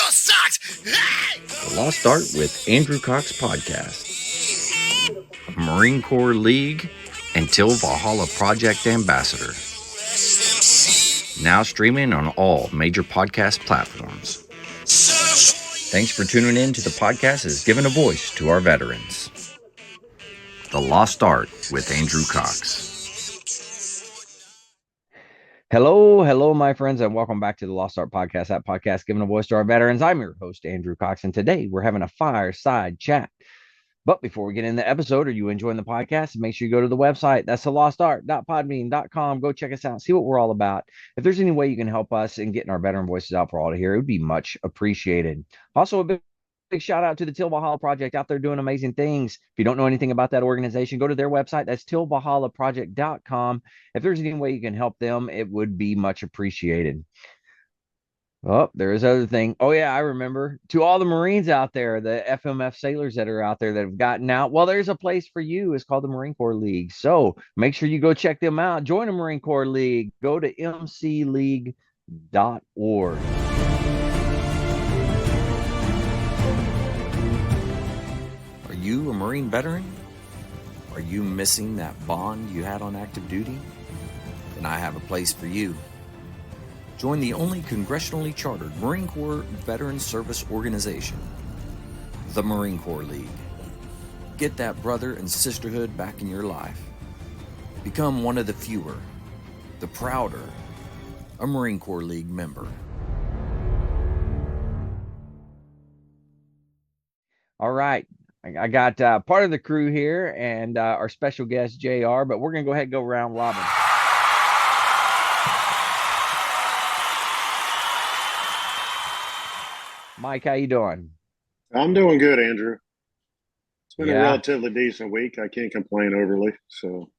your socks! Hey! The Lost Art with Andrew Cox podcast. Marine Corps League and Till Valhalla Project Ambassador. Now streaming on all major podcast platforms. Thanks for tuning in to the podcast as giving a voice to our veterans. The Lost Art with Andrew Cox. Hello, my friends, and welcome back to the Lost Art Podcast, that podcast giving a voice to our veterans. I'm your host, Andrew Cox, and today we're having a fireside chat. But before we get in the episode, are you enjoying the podcast? Make sure you go to the website. That's thelostart.podbean.com. Go check us out, see what we're all about. If there's any way you can help us in getting our veteran voices out for all to hear, it would be much appreciated. Also, a big shout out to the Till Valhalla Project out there doing amazing things. If you don't know anything about that organization, go to their website. That's tillvalhallaproject.com. If there's any way you can help them, it would be much appreciated. Oh, there is other thing. Oh, yeah, I remember. To all the Marines out there, the FMF sailors that are out there that have gotten out, well, there's a place for you. It's called the Marine Corps League. So make sure you go check them out. Join the Marine Corps League. Go to mcleague.org. Are you a Marine veteran? Are you missing that bond you had on active duty? Then I have a place for you. Join the only congressionally chartered Marine Corps veteran service organization, the Marine Corps League. Get that brother and sisterhood back in your life. Become one of the fewer, the prouder, a Marine Corps League member. All right. I got part of the crew here and our special guest, JR, but we're going to go ahead and go round robin. Mike, how you doing? I'm doing good, Andrew. It's been a relatively decent week. I can't complain overly. So,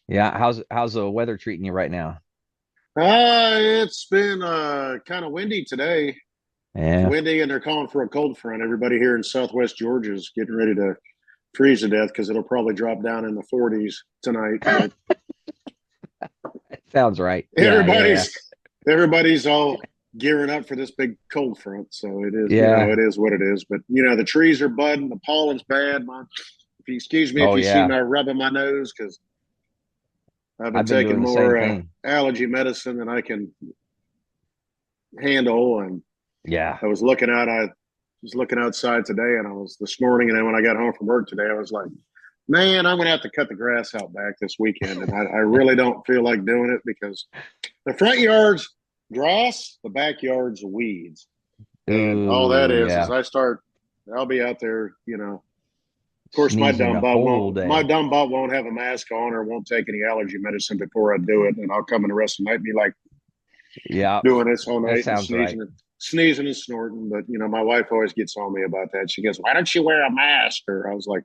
yeah, how's the weather treating you right now? It's been kind of windy today. Yeah. It's windy, and they're calling for a cold front. Everybody here in Southwest Georgia is getting ready to freeze to death because it'll probably drop down in the 40s tonight. Sounds right. Everybody's all gearing up for this big cold front, so it is. It is what it is. But the trees are budding, the pollen's bad. If you excuse me, if you see me rubbing my nose, because I've been taking more allergy medicine than I can handle. And I was looking outside today, and I was this morning, and then when I got home from work today, I was like, man, I'm gonna have to cut the grass out back this weekend, and I really don't feel like doing it because the front yard's grass, the backyard's weeds. And all that is I'll be out there, of course, my dumb butt won't have a mask on or won't take any allergy medicine before I do it. And I'll come in the rest of the night and be like, doing this whole night and sneezing and snorting. But, my wife always gets on me about that. She goes, why don't you wear a mask? Or I was like,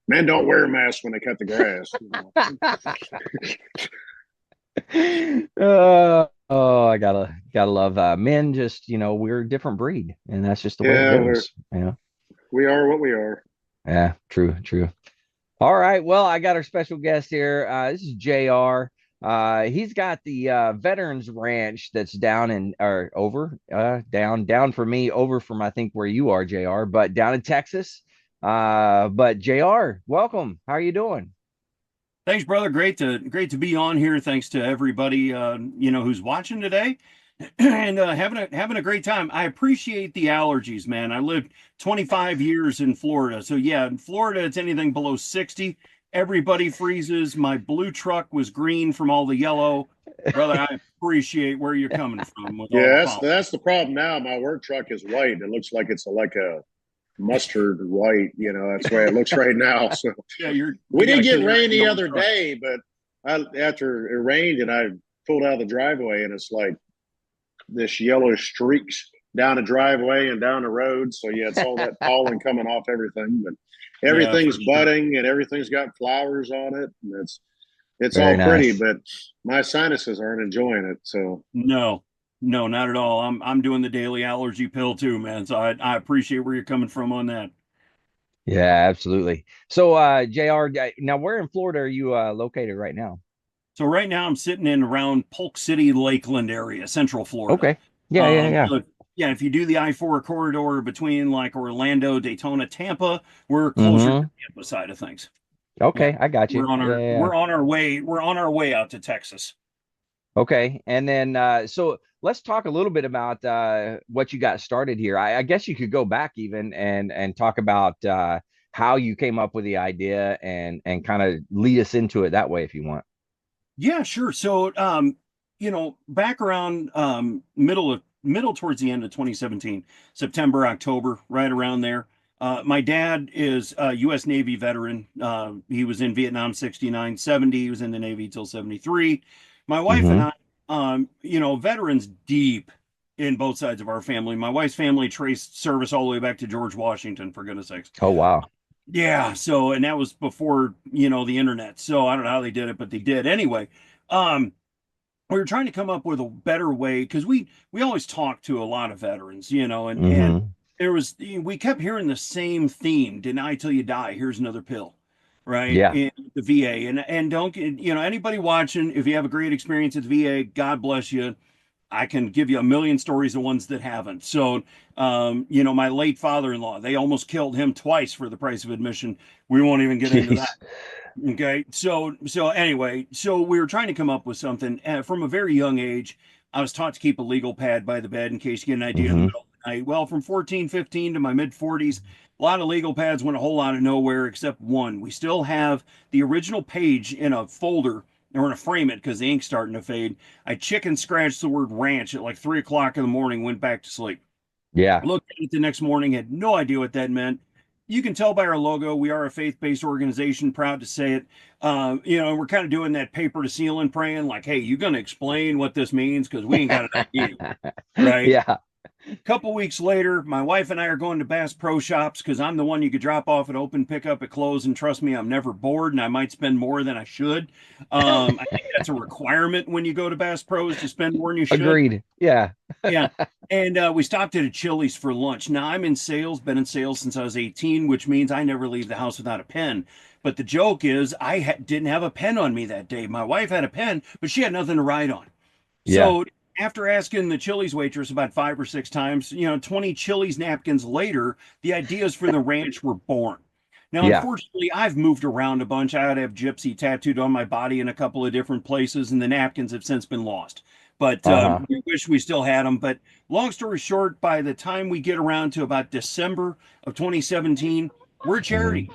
men don't wear a mask when they cut the grass. Oh, I gotta love men. Just we're a different breed, and that's just the way it goes. We are what we are. Yeah, true. All right, well, I got our special guest here. This is JR. He's got the Veterans Ranch that's down for me, over from I think where you are, JR, but down in Texas. But JR, welcome. How are you doing? Thanks, brother. Great to be on here. Thanks to everybody, who's watching today and having a great time. I appreciate the allergies, man. I lived 25 years in Florida. So yeah, in Florida, it's anything below 60. Everybody freezes. My blue truck was green from all the yellow. Brother, I appreciate where you're coming from. That's the problem now. My work truck is white. It looks like it's like a mustard white, that's the way it looks right now. So we did get rain the other day, but after it rained and I pulled out of the driveway, and it's like this yellow streaks down the driveway and down the road. So it's all that pollen coming off everything, but everything's budding and everything's got flowers on it, and it's all pretty, but my sinuses aren't enjoying it. So No, not at all. I'm doing the daily allergy pill too, man. So I appreciate where you're coming from on that. Yeah, absolutely. So, JR, now where in Florida are you located right now? So right now I'm sitting in around Polk City, Lakeland area, Central Florida. Okay. Yeah. Yeah, if you do the I-4 corridor between like Orlando, Daytona, Tampa, we're closer to Mm-hmm. the Tampa side of things. Yeah. Okay, I got you. We're on Yeah, our yeah, yeah. we're on our way. We're on our way out to Texas. Okay, and then so let's talk a little bit about what you got started here. I guess you could go back even and talk about how you came up with the idea and kind of lead us into it that way if you want. Yeah, sure. So, back around middle towards the end of 2017, September, October, right around there. My dad is a U.S. Navy veteran. He was in Vietnam 69, 70. He was in the Navy till 73. My wife and Mm-hmm. I, veterans deep in both sides of our family. My wife's family traced service all the way back to George Washington, for goodness sakes. Oh wow. Yeah, so and that was before, the internet. So I don't know how they did it, but they did. Anyway, um we were trying to come up with a better way because we always talk to a lot of veterans, and Mm-hmm. we kept hearing the same theme, deny till you die, here's another pill, right? Yeah. In the VA. And don't get, anybody watching, if you have a great experience at the VA, God bless you. I can give you a million stories of ones that haven't. So, my late father-in-law, they almost killed him twice for the price of admission. We won't even get into that. Jeez. Okay. So anyway, so we were trying to come up with something from a very young age. I was taught to keep a legal pad by the bed in case you get an idea in the Mm-hmm. middle of the night. Well, from 14, 15 to my mid 40s, a lot of legal pads went a whole lot of nowhere except one. We still have the original page in a folder. And we're going to frame it because the ink's starting to fade. I chicken scratched the word ranch at like 3 o'clock in the morning, went back to sleep. Yeah. Looked at it the next morning, had no idea what that meant. You can tell by our logo, we are a faith-based organization, proud to say it. We're kind of doing that paper to ceiling praying, like, hey, you going to explain what this means? Because we ain't got an idea, right? Yeah. A couple weeks later, my wife and I are going to Bass Pro Shops because I'm the one you could drop off at open pickup at close. And trust me, I'm never bored and I might spend more than I should. I think that's a requirement when you go to Bass Pros to spend more than you should. Agreed. Yeah. Yeah. And we stopped at a Chili's for lunch. Now, I'm in sales, been in sales since I was 18, which means I never leave the house without a pen. But the joke is, I didn't have a pen on me that day. My wife had a pen, but she had nothing to write on. Yeah. So, after asking the Chili's waitress about 5 or 6 times, 20 Chili's napkins later, the ideas for the ranch were born. Now, Yeah. unfortunately, I've moved around a bunch. I would have gypsy tattooed on my body in a couple of different places, and the napkins have since been lost. But Uh-huh. we wish we still had them. But long story short, by the time we get around to about December of 2017, we're a Hmm. charity,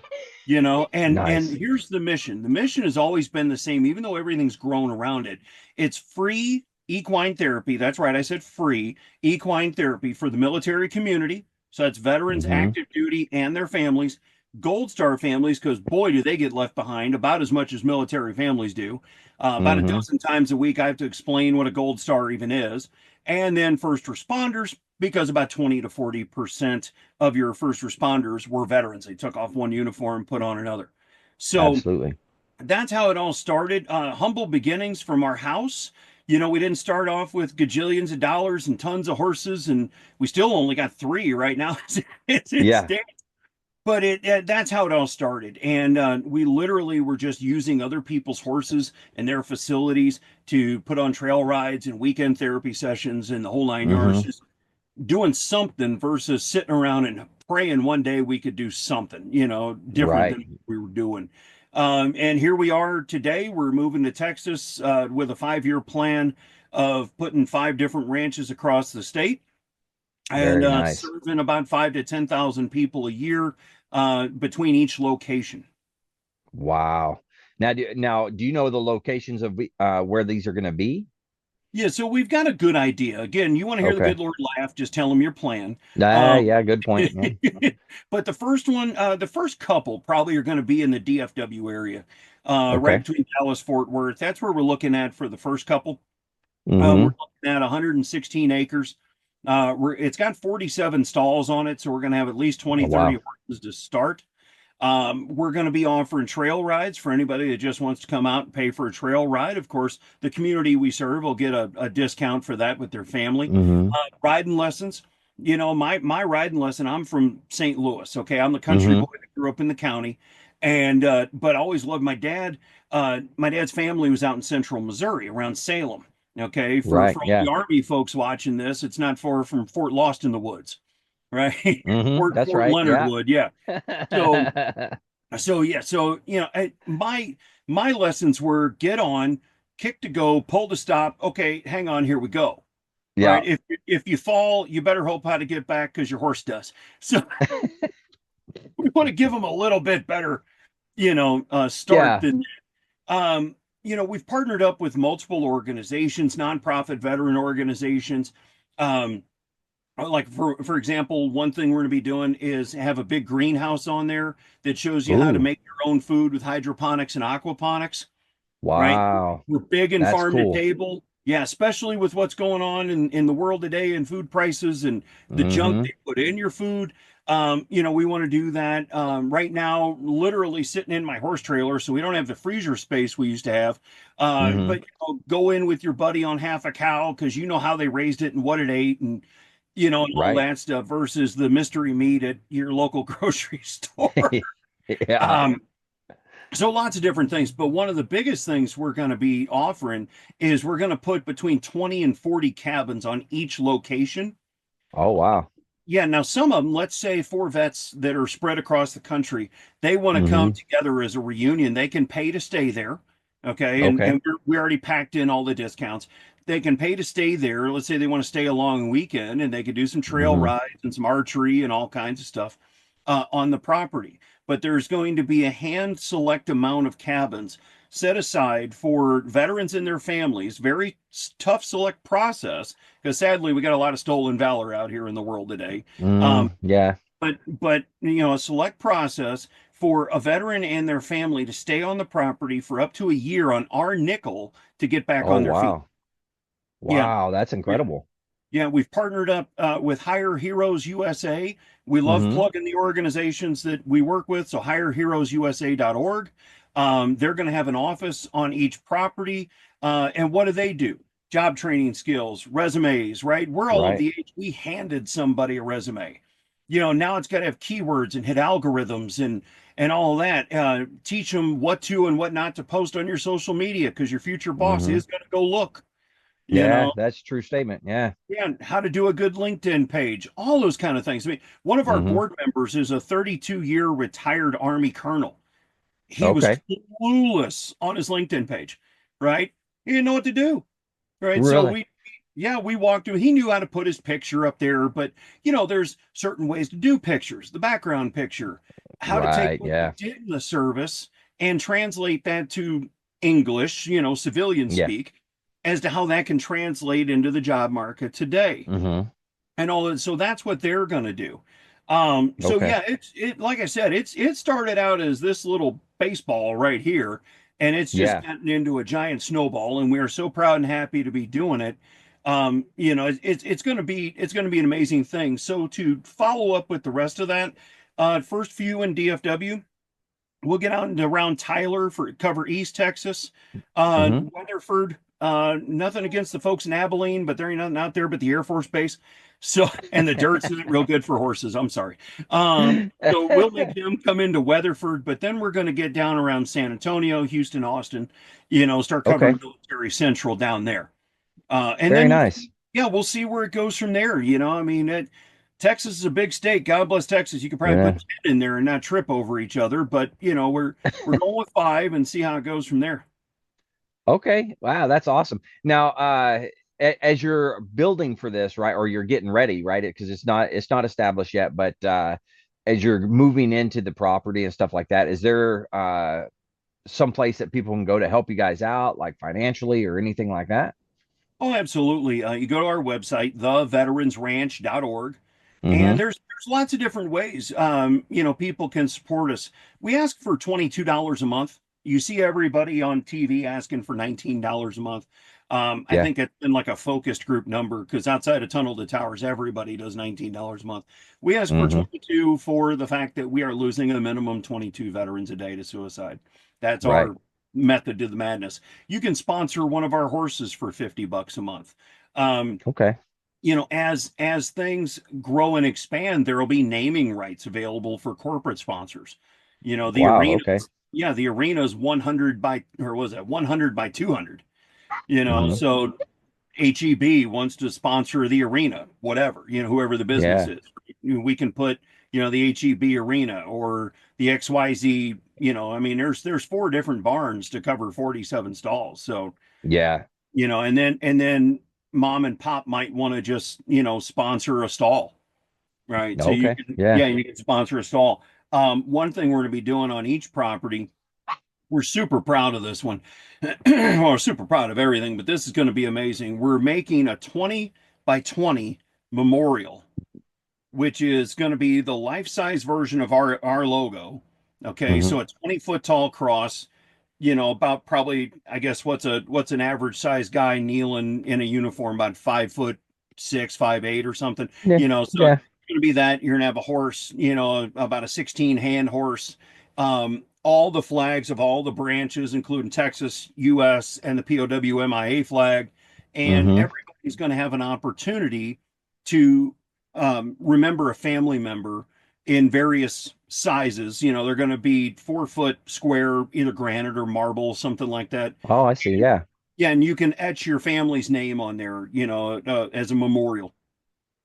and Nice. here's the mission. The mission has always been the same, even though everything's grown around it. It's free equine therapy. That's right, I said free equine therapy for the military community. So that's veterans, Hmm. active duty, and their families. Gold Star families, because boy, do they get left behind about as much as military families do. About a Hmm. dozen times a week, I have to explain what a Gold Star even is. And then first responders, because about 20 to 40% of your first responders were veterans. They took off one uniform, put on another. So Absolutely. that's how it all started. Humble beginnings from our house. We didn't start off with gajillions of dollars and tons of horses, and we still only got three right now. It Yeah. stands, but that's how it all started. And we literally were just using other people's horses and their facilities to put on trail rides and weekend therapy sessions and the whole 9 yards, Hmm. just doing something versus sitting around and praying one day we could do something, different Right. than what we were doing. And here we are today. We're moving to Texas with a 5-year plan of putting 5 different ranches across the state and Very nice. serving about 5 to 10,000 people a year between each location. Wow. Now, do you know the locations of where these are going to be? Yeah, so we've got a good idea. Again, you want to hear the Okay. good Lord laugh, just tell him your plan. Ah, Um, yeah, good point. Yeah. but the first couple probably are going to be in the DFW area, right Okay. between Dallas, Fort Worth. That's where we're looking at for the first couple. We're Hmm. looking at 116 acres. It's got 47 stalls on it, so we're going to have at least 20, Oh, 30 wow. horses to start. We're going to be offering trail rides for anybody that just wants to come out and pay for a trail ride. Of course, the community we serve will get a discount for that with their family. Hmm. Riding lessons. My riding lesson. I'm from St. Louis. Okay, I'm the country boy Hmm. that grew up in the county, and but I always loved my dad. My dad's family was out in central Missouri, around Salem. Okay, Right. for all Yeah. the Army folks watching this, it's not far from Fort Lost in the Woods, right? That's Fort right. Leonard Yeah. Wood, yeah. So yeah, so my lessons were get on, kick to go, pull to stop. Okay, hang on, here we go. Yeah. Right? If you fall, you better hope how to get back because your horse does. So we want to give them a little bit better, start Yeah. than we've partnered up with multiple organizations, nonprofit veteran organizations. Um, like for example, one thing we're going to be doing is have a big greenhouse on there that shows you how to Ooh. make your own food with hydroponics and aquaponics, right? Wow. We're big in That's farm to cool. table. Yeah, especially with what's going on in the world today and food prices and the junk Mm-hmm. they put in your food. We want to do that. Right now, literally sitting in my horse trailer, so we don't have the freezer space we used to have. Mm-hmm. But go in with your buddy on half a cow because you know how they raised it and what it ate and and all Right. that stuff versus the mystery meat at your local grocery store. Yeah. Um, so lots of different things, but one of the biggest things we're going to be offering is we're going to put between 20 and 40 cabins on each location. Oh, wow. Yeah, now some of them, let's say four vets that are spread across the country, they want to come Mm-hmm. together as a reunion. They can pay to stay there. Okay. And, Okay. and we already packed in all the discounts. They can pay to stay there. Let's say they want to stay a long weekend and they could do some trail Mm-hmm. rides and some archery and all kinds of stuff on the property. But there's going to be a hand select amount of cabins set aside for veterans and their families. Very tough select process because sadly we got a lot of stolen valor out here in the world today. Um, Yeah. but a select process for a veteran and their family to stay on the property for up to a year on our nickel to get back Oh, on their feet. wow. Yeah, Wow. That's yeah, incredible. yeah. We've partnered up with Hire Heroes USA. We love Mm-hmm. plugging the organizations that we work with. So hireheroesusa.org. They're going to have an office on each property. And what do they do? Job training skills, resumes, right? We're all of Right. the age we handed somebody a resume. Now it's got to have keywords and hit algorithms and all of that. Teach them what to and what not to post on your social media because your future boss Mm-hmm. is going to go look. You Yeah. know, That's a true statement. Yeah. yeah, how to do a good LinkedIn page, all those kind of things. I mean, one of our Mm-hmm. board members is a 32-year retired Army colonel. He was Okay. clueless on his LinkedIn page, right? He didn't know what to do, right? So Really? we walked him. He knew how to put his picture up there, but there's certain ways to do pictures, the background picture, how to take Right. what you Yeah. did in the service and translate that to English, civilian Yeah. speak, as to how that can translate into the job market today Mm-hmm. and all that. So that's what they're going to do. So Okay. yeah, it like I said, it started out as this little baseball right here, and it's just Yeah. gotten into a giant snowball, and we are so proud and happy to be doing it. It's going to be an amazing thing. So to follow up with the rest of that, first few in DFW, we'll get out into around Tyler for cover East Texas, Mm-hmm. Weatherford. Nothing against the folks in Abilene, but there ain't nothing out there but the Air Force Base. So, and the dirt's not real good for horses. I'm sorry. So we'll make them come into Weatherford, but then we're going to get down around San Antonio, Houston, Austin. Start covering Okay. military central down there. And Very then, nice. yeah, we'll see where it goes from there. I mean, Texas is a big state. God bless Texas. You could probably Yeah. put 10 in there and not trip over each other, but we're going with 5 and see how it goes from there. Okay. Wow, that's awesome. Now, as you're building for this, right, or you're getting ready, right, because it's not established yet, but as you're moving into the property and stuff like that, is there some place that people can go to help you guys out, like financially or anything like that? Oh, absolutely. You go to our website, theveteransranch.org, and Mm-hmm. there's lots of different ways. People can support us. We ask for $22 a month. You see everybody on TV asking for $19 a month. I Yeah. think it's been like a focused group number because outside of Tunnel to Towers, everybody does $19 a month. We ask for Mm-hmm. 22 for the fact that we are losing a minimum 22 veterans a day to suicide. That's Right. our method to the madness. You can sponsor one of our horses for $50 a month. Um, Okay. as things grow and expand, there will be naming rights available for corporate sponsors. The Wow. arena, Okay. the arena's 100 by, or was it 100 by 200? Mm-hmm. So HEB wants to sponsor the arena, whatever, whoever the business Yeah. is. We can put, the HEB arena or the XYZ, I mean, there's four different barns to cover 47 stalls. So, Yeah. and then mom and pop might want to just, sponsor a stall, right? So Okay. Yeah. you can sponsor a stall. One thing we're going to be doing on each property, we're super proud of this one. Well, we're super proud of everything, but this is going to be amazing. We're making a 20 by 20 memorial, which is going to be the life-size version of our logo. Okay, Hmm. so a 20-foot tall cross, about probably, I guess, what's an average size guy kneeling in a uniform, about 5'6", 5'8" or something. Yeah. So it's Yeah. going to be that. You're going to have a horse, about a 16 hand horse. All the flags of all the branches, including Texas, U.S., and the POWMIA flag, and Hmm. everybody's going to have an opportunity to remember a family member in various sizes. They're going to be 4 foot square, either granite or marble, something like that. Oh, I see. Yeah. Yeah, and you can etch your family's name on there, as a memorial.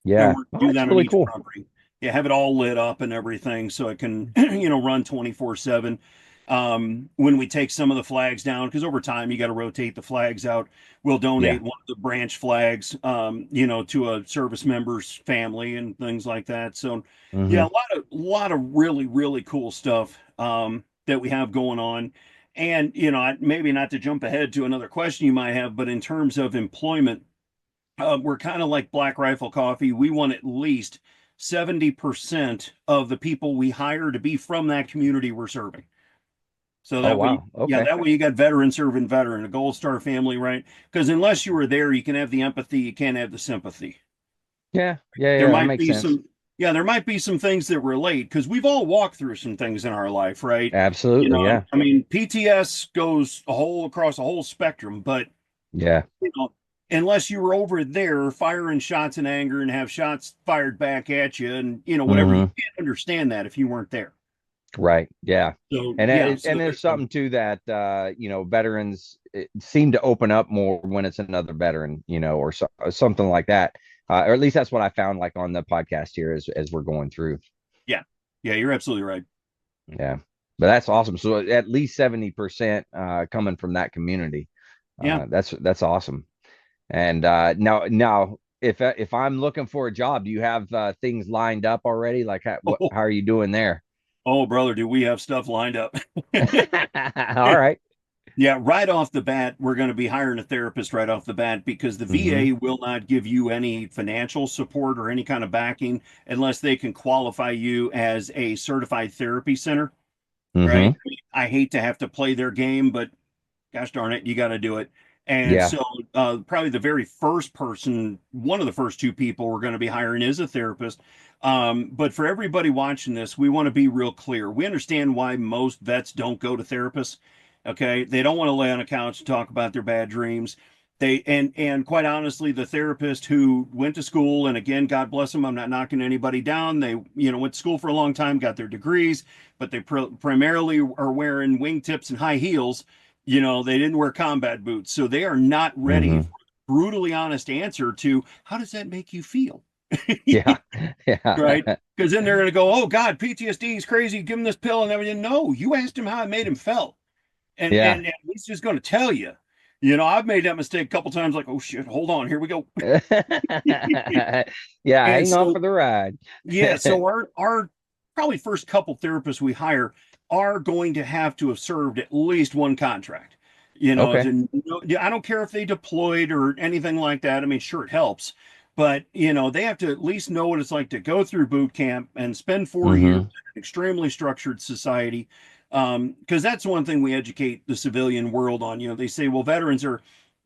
And Yeah. we're Oh, gonna do that's that on really each cool. property. Yeah, have it all lit up and everything so it can, run 24/7. When we take some of the flags down, because over time you got to rotate the flags out, we'll Yeah. donate one of the branch flags, to a service member's family and things like that. So, yeah, Hmm. a lot of really, really cool stuff that we have going on. And, maybe not to jump ahead to another question you might have, but in terms of employment, we're kind of like Black Rifle Coffee. We want at least 70% of the people we hire to be from that community we're serving. So Oh, that way, wow. yeah, Okay. that way you got veteran serving veteran, a Gold Star family, right? Because unless you were there, you can have the empathy, you can't have the sympathy. Yeah. Yeah. There Yeah. That might makes be sense. some, yeah, there might be some things that relate because we've all walked through some things in our life, right? Absolutely. Yeah. I mean, PTS goes across a whole spectrum, but Yeah. you know, unless you were over there firing shots in anger and have shots fired back at you and whatever, you Hmm. can't understand that if you weren't there. Right. Yeah. So And yeah, and so there's something to that. Veterans seem to open up more when it's another veteran, or something like that. Or at least that's what I found, like on the podcast here, as we're going through. yeah, yeah, you're absolutely right. Yeah. But that's awesome. So at least 70% coming from that community. Yeah. That's awesome. And now, if I'm looking for a job, do you have things lined up already? Like Oh, how are you doing there? oh, brother, do we have stuff lined up? All right. Yeah, right off the bat, we're going to be hiring a therapist right off the bat because the Mm-hmm. VA will not give you any financial support or any kind of backing unless they can qualify you as a certified therapy center, right? Mm-hmm. I hate to have to play their game, but gosh darn it, you got to do it. And Yeah. so, probably the very first person, one of the first two people we're going to be hiring is a therapist. But for everybody watching this, we want to be real clear. We understand why most vets don't go to therapists. Okay, they don't want to lay on a couch and talk about their bad dreams. And quite honestly, the therapist who went to school, and again, God bless them, I'm not knocking anybody down. They went to school for a long time, got their degrees, but they primarily are wearing wingtips and high heels. They didn't wear combat boots, so they are not ready for Mm-hmm. a brutally honest answer to how does that make you feel. Yeah. Yeah. Right, because then they're going to go, oh God, PTSD is crazy, give him this pill and everything. No, you asked him how it made him felt, and Yeah. he's just going to tell you. I've made that mistake a couple times, like, oh shit, hold on, here we go. Yeah. And Hang on so, for the ride. yeah, so our probably first couple therapists we hire are going to have to have served at least one contract. Okay. I don't care if they deployed or anything like that. I mean, sure, it helps, but they have to at least know what it's like to go through boot camp and spend 4 years in Mm-hmm. an extremely structured society. Because that's one thing we educate the civilian world on. They say, well, veterans are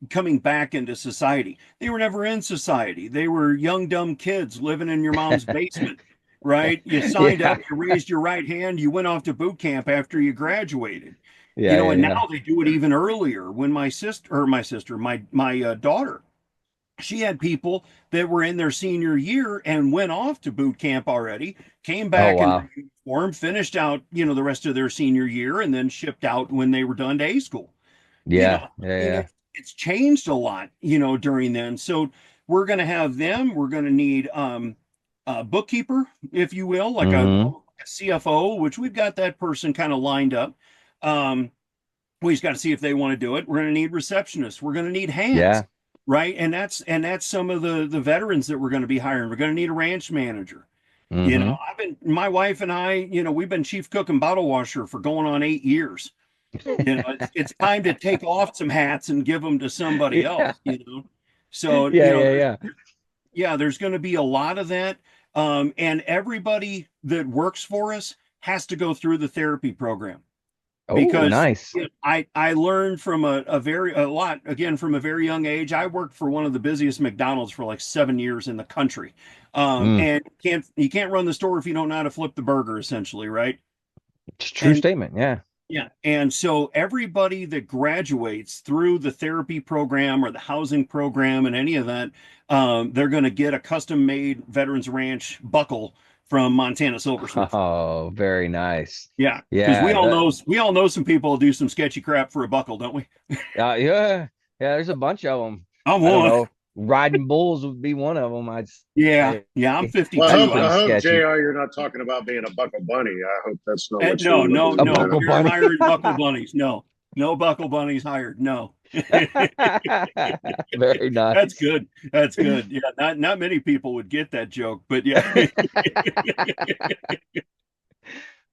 coming back into society. They were never in society. They were young, dumb kids living in your mom's basement, right? You signed up, Yeah. you raised your right hand, you went off to boot camp after you graduated. Yeah. Yeah. And Yeah. now they do it even earlier. When my daughter, she had people that were in their senior year and went off to boot camp already, came Oh, back in wow. their uniform, finished out, the rest of their senior year, and then shipped out when they were done to A school. You know, Yeah. Yeah. I mean, Yeah. it's changed a lot, during then. So we're going to have them. We're going to need a bookkeeper, if you will, like a Mm-hmm. CFO, which we've got that person kind of lined up. Um, we just got to see if they want to do it. We're going to need receptionists. We're going to need hands, Yeah. right? And that's some of the veterans that we're going to be hiring. We're going to need a ranch manager. Mm-hmm. My wife and I, we've been chief cook and bottle washer for going on 8 years. It's time to take off some hats and give them to somebody Yeah. else. So, Yeah. Yeah. Yeah. there's going to be a lot of that. And everybody that works for us has to go through the therapy program Oh, because nice. I learned from a lot again from a very young age. I worked for one of the busiest McDonald's for like 7 years in the country. Mm. And you can't run the store if you don't know how to flip the burger, essentially, right? It's a true And statement. Yeah. yeah. And so everybody that graduates through the therapy program or the housing program and any of that, they're going to get a custom made Veterans Ranch buckle from Montana Silversmith. Oh, very nice. Yeah. Because we Yeah. all know we all know some people who do some sketchy crap for a buckle, don't we? Yeah. Yeah. There's a bunch of them. I I don't want. know. Riding bulls would be one of them. I'd Yeah. say Yeah. I'm Well, 52. I seems hope sketchy. Jr. You're not talking about being a buckle bunny. I hope that's not what No, you're no, looking A to no. do. buckle We're bunny. hiring buckle bunnies. No, no buckle bunnies hired. No. Very That's nice. good. That's good. Yeah, not many people would get that joke, but yeah.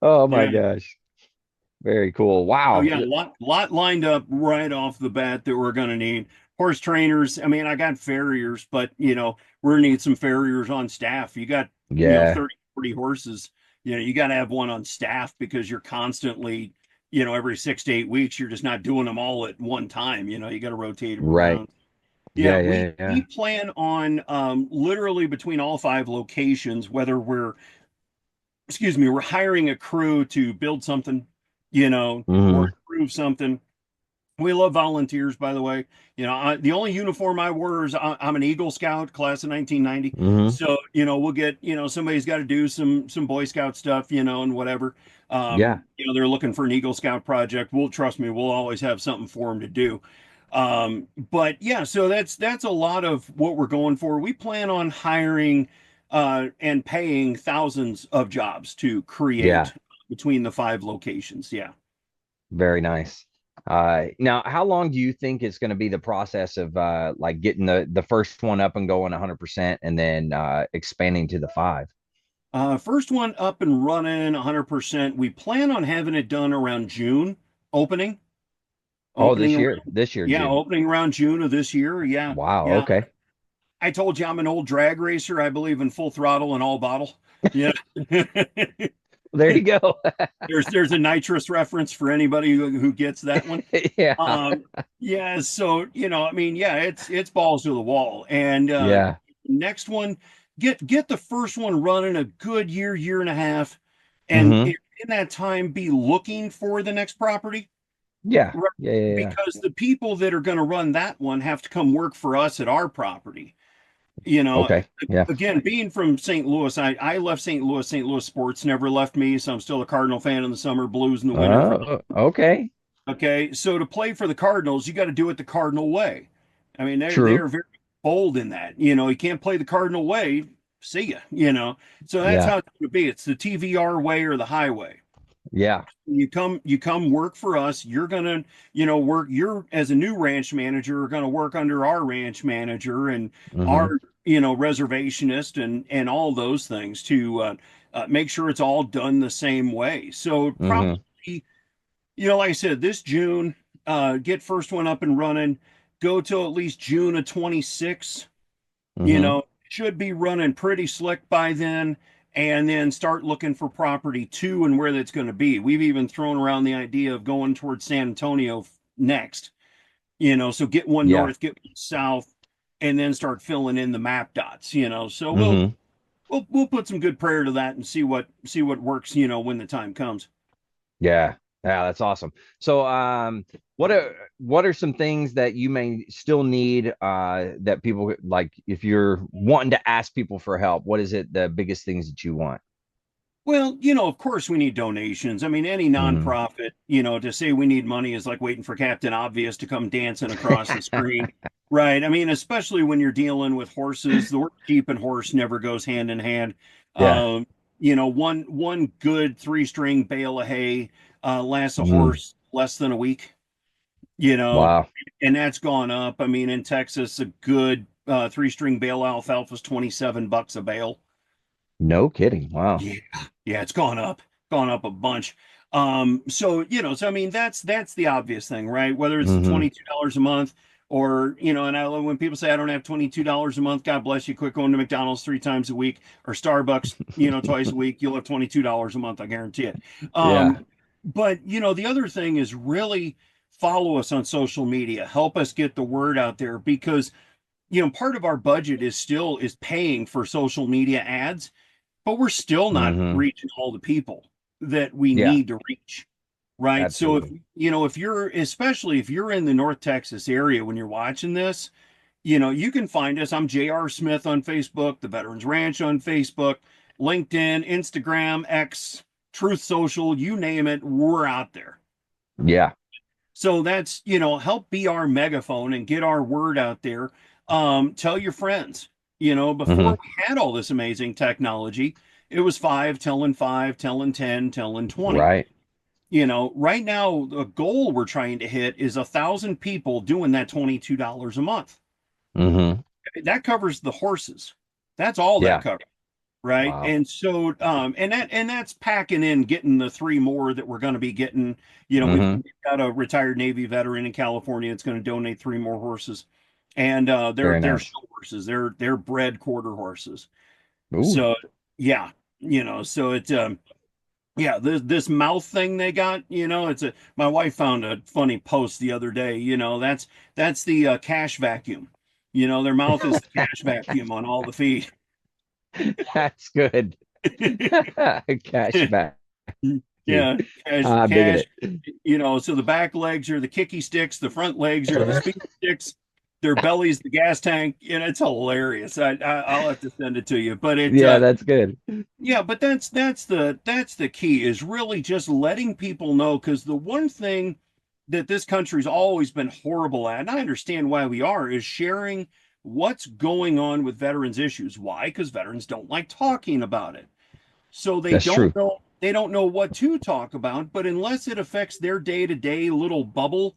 Oh my Yeah. gosh. Very cool. Oh Wow. yeah, lot lined up right off the bat that we're gonna need. Horse trainers. I mean, I got farriers, but we're gonna need some farriers on staff. You got, Yeah. 30, 40 horses. You got to have one on staff because you're constantly, every 6 to 8 weeks, you're just not doing them all at one time. You got to rotate them Right. around. Yeah, Yeah. we Yeah. Yeah. we plan on literally between all five locations, whether we're hiring a crew to build something, or Hmm. improve something. We love volunteers, by the way. The only uniform I wear is I'm an Eagle Scout, class of 1990. Hmm. So, we'll get, somebody's got to do some Boy Scout stuff, and whatever. Yeah. They're looking for an Eagle Scout project. Trust me, we'll always have something for them to do. But yeah, so that's a lot of what we're going for. We plan on hiring and paying thousands of jobs to Yeah. create between the five locations. Yeah. Very nice. Now, how long do you think it's going to be the process of like getting the first one up and going 100% and then expanding to the five? First one up and running 100%. We plan on having it done around June, opening, Oh, opening around, this year, yeah, June. opening around June of this year. Yeah. Wow. Yeah. Okay. I told you I'm an old drag racer. I believe in full throttle and all bottle. Yeah. There you go. There's a nitrous reference for anybody who gets that one. Yeah. Um, yeah, so I mean, yeah, it's balls to the wall. And Yeah. next one, get the first one running a good year and a half, and Hmm. in that time be looking for the next property. Yeah. Right. Yeah. Yeah. Yeah. Because the people that are going to run that one have to come work for us at our property. You know, Okay. Yeah. Again, being from St. Louis, I left St. Louis. St. Louis sports never left me, so I'm still a Cardinal fan in the summer, Blues in the winter. Okay. Okay, so to play for the Cardinals, you got to do it the Cardinal way. I mean, they True. are very bold in that. You can't play the Cardinal way. See ya. So that's Yeah. how it's going to be. It's the TVR way or the highway. Yeah. You come work for us. You're gonna, work. You're as a new ranch manager are gonna work under our ranch manager and Hmm. our, reservationist and all those things to make sure it's all done the same way. So probably, Hmm. like I said, this June, get first one up and running. Go till at least June of 26. Hmm. Should be running pretty slick by then, and then start looking for property two and where that's going to be. We've even thrown around the idea of going towards San Antonio next. So get one Yeah. north, get one south, and then start filling in the map dots. So we'll Hmm. we'll we'll put some good prayer to that and see what works. When the time comes. Yeah. Yeah, that's awesome. So, what are some things that you may still need that people like if you're wanting to ask people for help, what is it the biggest things that you want? Well, of course we need donations. I mean, any Hmm. nonprofit, to say we need money is like waiting for Captain Obvious to come dancing across the screen, right? I mean, especially when you're dealing with horses, the word sheep and horse never goes hand in hand. Yeah. Um, one good three-string bale of hay lasts a Mm. horse less than a week, you know, Wow. and that's gone up. I mean, in Texas, a good three-string bale alfalfa is $27 a bale. No kidding. Wow. Yeah, yeah, it's gone up a bunch. So I mean, that's the obvious thing, right? Whether it's the Hmm. $22 a month or, and I when people say I don't have $22 a month, God bless you, quit going to McDonald's 3 times a week or Starbucks, twice a week, you'll have $22 a month, I guarantee it. Yeah. But the other thing is really follow us on social media, help us get the word out there because, part of our budget is paying for social media ads, but we're still not Hmm. reaching all the people that we Yeah. need to reach, right? So if Absolutely. if you're especially if you're in the North Texas area when you're watching this, you can find us. I'm JR Smith on Facebook, the Veterans Ranch on Facebook, LinkedIn, Instagram, X, Truth Social, you name it, we're out there. Yeah. So that's, help be our megaphone and get our word out there. Tell your friends. Before Hmm. we had all this amazing technology, it was five, telling 10, telling 20. Right. Right now, the goal we're trying to hit is 1,000 people doing that $22 a month. Hmm. That covers the horses. That's all that Yeah. covers. Right. Wow. And so, and that's packing in getting the three more that we're going to be getting. We've Hmm. got a retired Navy veteran in California that's going to donate three more horses, and they're Very they're nice. show horses. They're bred quarter horses. Ooh. So yeah, so it's yeah, this mouth thing they got, it's a my wife found a funny post the other day. That's the cash vacuum. Their mouth is the cash vacuum on all the feed. That's good. Cash back. Yeah, I'm digging cash. it. So the back legs are the kicky sticks, the front legs are the speed sticks, their belly's the gas tank. It's hilarious. I'll have to send it to you. But Yeah, that's good. yeah, but that's the key is really just letting people know because the one thing that this country's always been horrible at, and I understand why we are, is sharing what's going on with veterans issues. Why? Because veterans don't like talking about it. So they That's don't true. know they don't know what to talk about, but unless it affects their day-to-day little bubble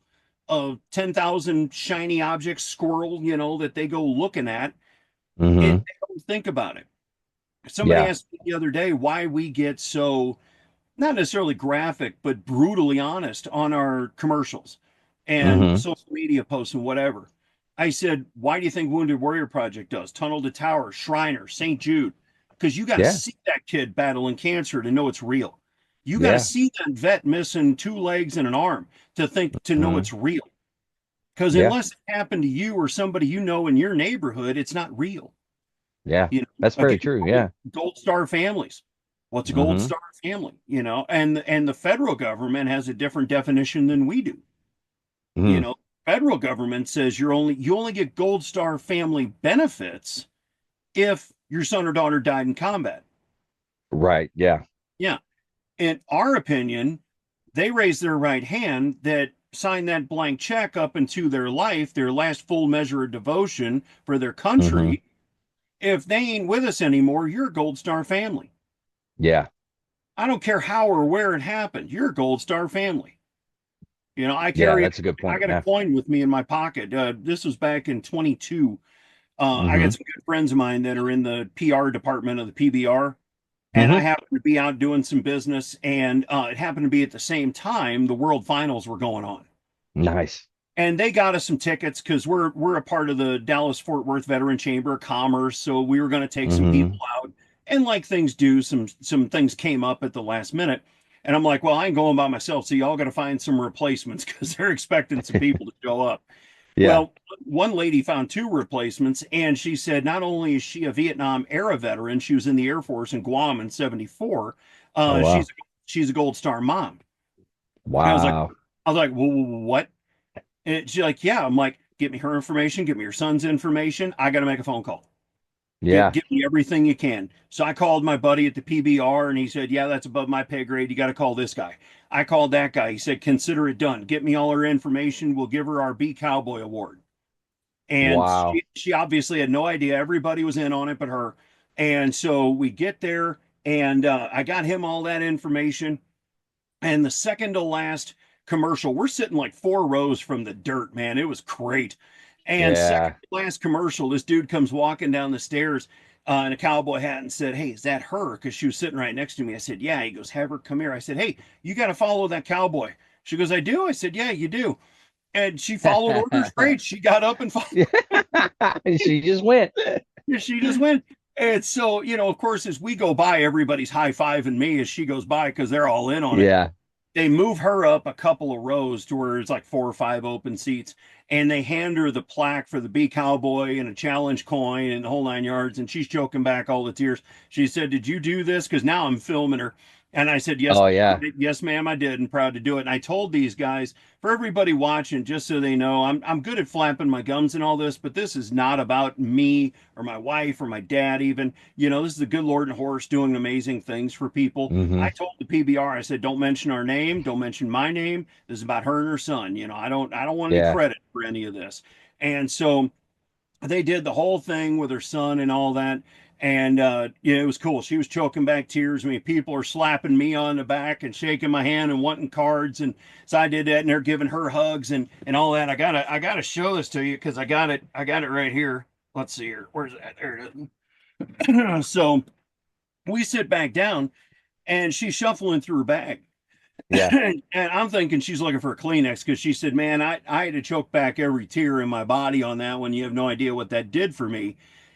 of 10,000 shiny objects squirrel, that they go looking at, Hmm. they don't think about it. Somebody Yeah. asked me the other day why we get so not necessarily graphic, but brutally honest on our commercials and Hmm. social media posts and whatever. I said, why do you think Wounded Warrior Project does? Tunnel to Tower, Shriner, St. Jude. Because you got to Yeah. see that kid battling cancer to know it's real. You got to Yeah. see that vet missing two legs and an arm to know Hmm. it's real. Because Yeah. unless it happened to you or somebody you know in your neighborhood, it's not real. Yeah. That's very Again, true. Yeah. gold star families. What's a gold Hmm. star family? And the federal government has a different definition than we do. You Hmm. know, federal government says you only get gold star family benefits if your son or daughter died in combat. Right. Yeah. Yeah. In our opinion, they raise their right hand that sign that blank check up into their life, their last full measure of devotion for their Hmm. country. If they ain't with us anymore, you're a gold star family. Yeah. I don't care how or where it happened. You're a gold star family. I Yeah. carry, That's a good I point. got a Yeah. coin with me in my pocket. This was back in 22. I got Hmm. some good friends of mine that are in the PR department of the PBR, and I Hmm. happened to be out doing some business, and it happened to be at the same time the World Finals were going on. Nice. And they got us some tickets because we're a part of the Dallas Fort Worth Veteran Chamber of Commerce, so we were going to take some people Hmm. out. And like things do, some things came up at the last minute, and I'm like, well, I ain't going by myself, so y'all got to find some replacements because they're expecting some people to show up. Yeah. Well, one lady found two replacements, and she said not only is she a Vietnam era veteran, she was in the Air Force in Guam in '74. Oh Uh, she's wow. she's a Gold Star mom. And Wow. I was like, well, what? And she's like, yeah. I'm like, get me her information, get me your son's information. I got to make a phone call. Yeah. Give me everything you can. So I called my buddy at the PBR and he said, yeah, that's above my pay grade. You got to call this guy. I called that guy. He said, consider it done. Get me all her information. We'll give her our B Cowboy Award. And Wow. she obviously had no idea. Everybody was in on it but her. And so we get there and I got him all that information. And the second to last commercial, we're sitting like 4 rows from the dirt, man. It was great. And second Yeah. to last commercial, this dude comes walking down the stairs in a cowboy hat and said, hey, is that her? Because she was sitting right next to me. I said, yeah. He goes, have her come here. I said, hey, you got to follow that cowboy. She goes, I do. I said, yeah, you do. And she followed orders great. She got up and followed. She just went. She just went. And so, of course, as we go by, everybody's high fiving me as she goes by because they're all in on it. Yeah. They move her up a couple of rows to where it's like 4 or 5 open seats, and they hand her the plaque for the B Cowboy and a challenge coin and the whole 9 yards. And she's choking back all the tears. She said, "Did you do this?" Because now I'm filming her. And I said, "Yes, Oh yeah. yes, ma'am, I did, and proud to do it." And I told these guys, for everybody watching, just so they know, I'm good at flapping my gums and all this, but this is not about me or my wife or my dad. Even this is the good Lord and horse doing amazing things for people. Hmm. I told the PBR, I said, don't mention our name, don't mention my name. This is about her and her son. I don't want any Yeah. credit for any of this. And so they did the whole thing with her son and all that. And it was cool. She was choking back tears. I mean, people are slapping me on the back and shaking my hand and wanting cards. And so I did that, and they're giving her hugs and all that. I gotta show this to you because I got it right here. Let's see here. Where's that? There it is. So we sit back down and she's shuffling through her bag. Yeah. And I'm thinking she's looking for a Kleenex because she said, man, I had to choke back every tear in my body on that one. You have no idea what that did for me.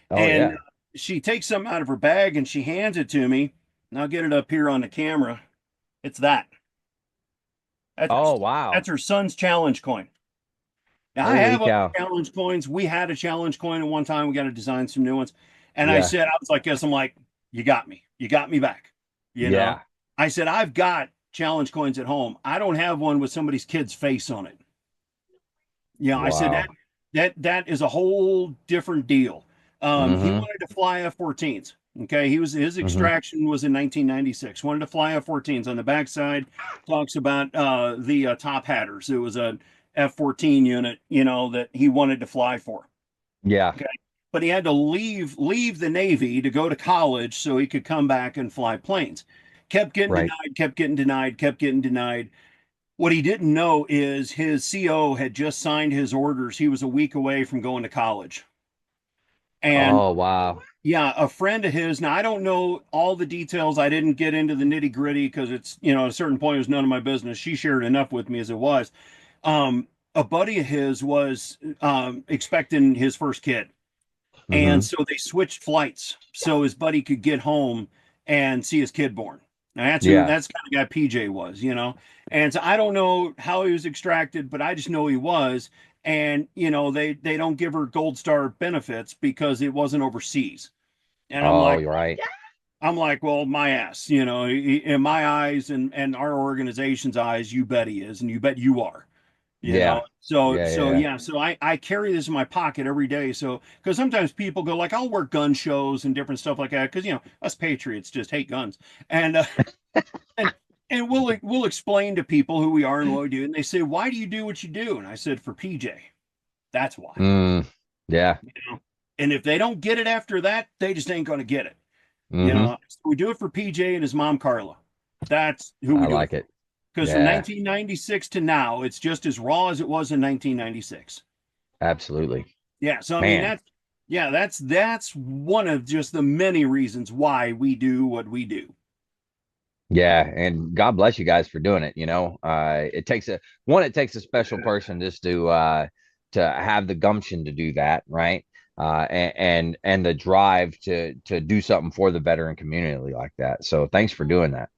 Oh And yeah. she takes something out of her bag and she hands it to me. And I'll get it up here on the camera. It's that. That's her, Oh wow. that's her son's challenge coin. Now, I Holy have other cow. challenge coins. We had a challenge coin at one time. We got to design some new ones. And I Yeah. said, I was like this. I'm like, you got me. You got me back. You know, Yeah. I said, I've got challenge coins at home. I don't have one with somebody's kid's face on it. I said that Wow. that is a whole different deal. He Hmm. wanted to fly F-14s. Okay, his Hmm. extraction was in 1996. Wanted to fly F-14s. On the backside, talks about the top hatters. It was a F-14 unit, that he wanted to fly for. Yeah. Okay, but he had to leave the Navy to go to college so he could come back and fly planes. Kept getting Right. denied. Kept getting denied. Kept getting denied. What he didn't know is his CO had just signed his orders. He was a week away from going to college. And Oh wow. yeah, a friend of his, now I don't know all the details. I didn't get into the nitty gritty because it's, at a certain point, it was none of my business. She shared enough with me as it was. A buddy of his was expecting his first kid. And Hmm. so they switched flights so his buddy could get home and see his kid born. Now Yeah. that's the kind of guy PJ was. And so I don't know how he was extracted, but I just know he was. And they don't give her gold star benefits because it wasn't overseas. And Oh, you're right. I'm like, well, my ass, in my eyes and our organization's eyes, you bet he is, and you bet you are Yeah. so Yeah. Yeah. yeah, so I carry this in my pocket every day. So because sometimes people go like, I'll work gun shows and different stuff like that because us patriots just hate guns. And and we'll explain to people who we are and what we do, and they say, why do you do what you do? And I said, for PJ. That's why. Mm. Yeah. you know and if they don't get it after that, they just ain't going to get it. Hmm. So we do it for PJ and his mom Carla. That's who we I do it like for. it. Because from Yeah. 1996 to now, it's just as raw as it was in 1996. Absolutely. Yeah, so I mean Man. that's one of just the many reasons why we do what we do. Yeah, and God bless you guys for doing it. It takes it takes a special person just to have the gumption to do that, right? And the drive to do something for the veteran community like that. So thanks for doing that.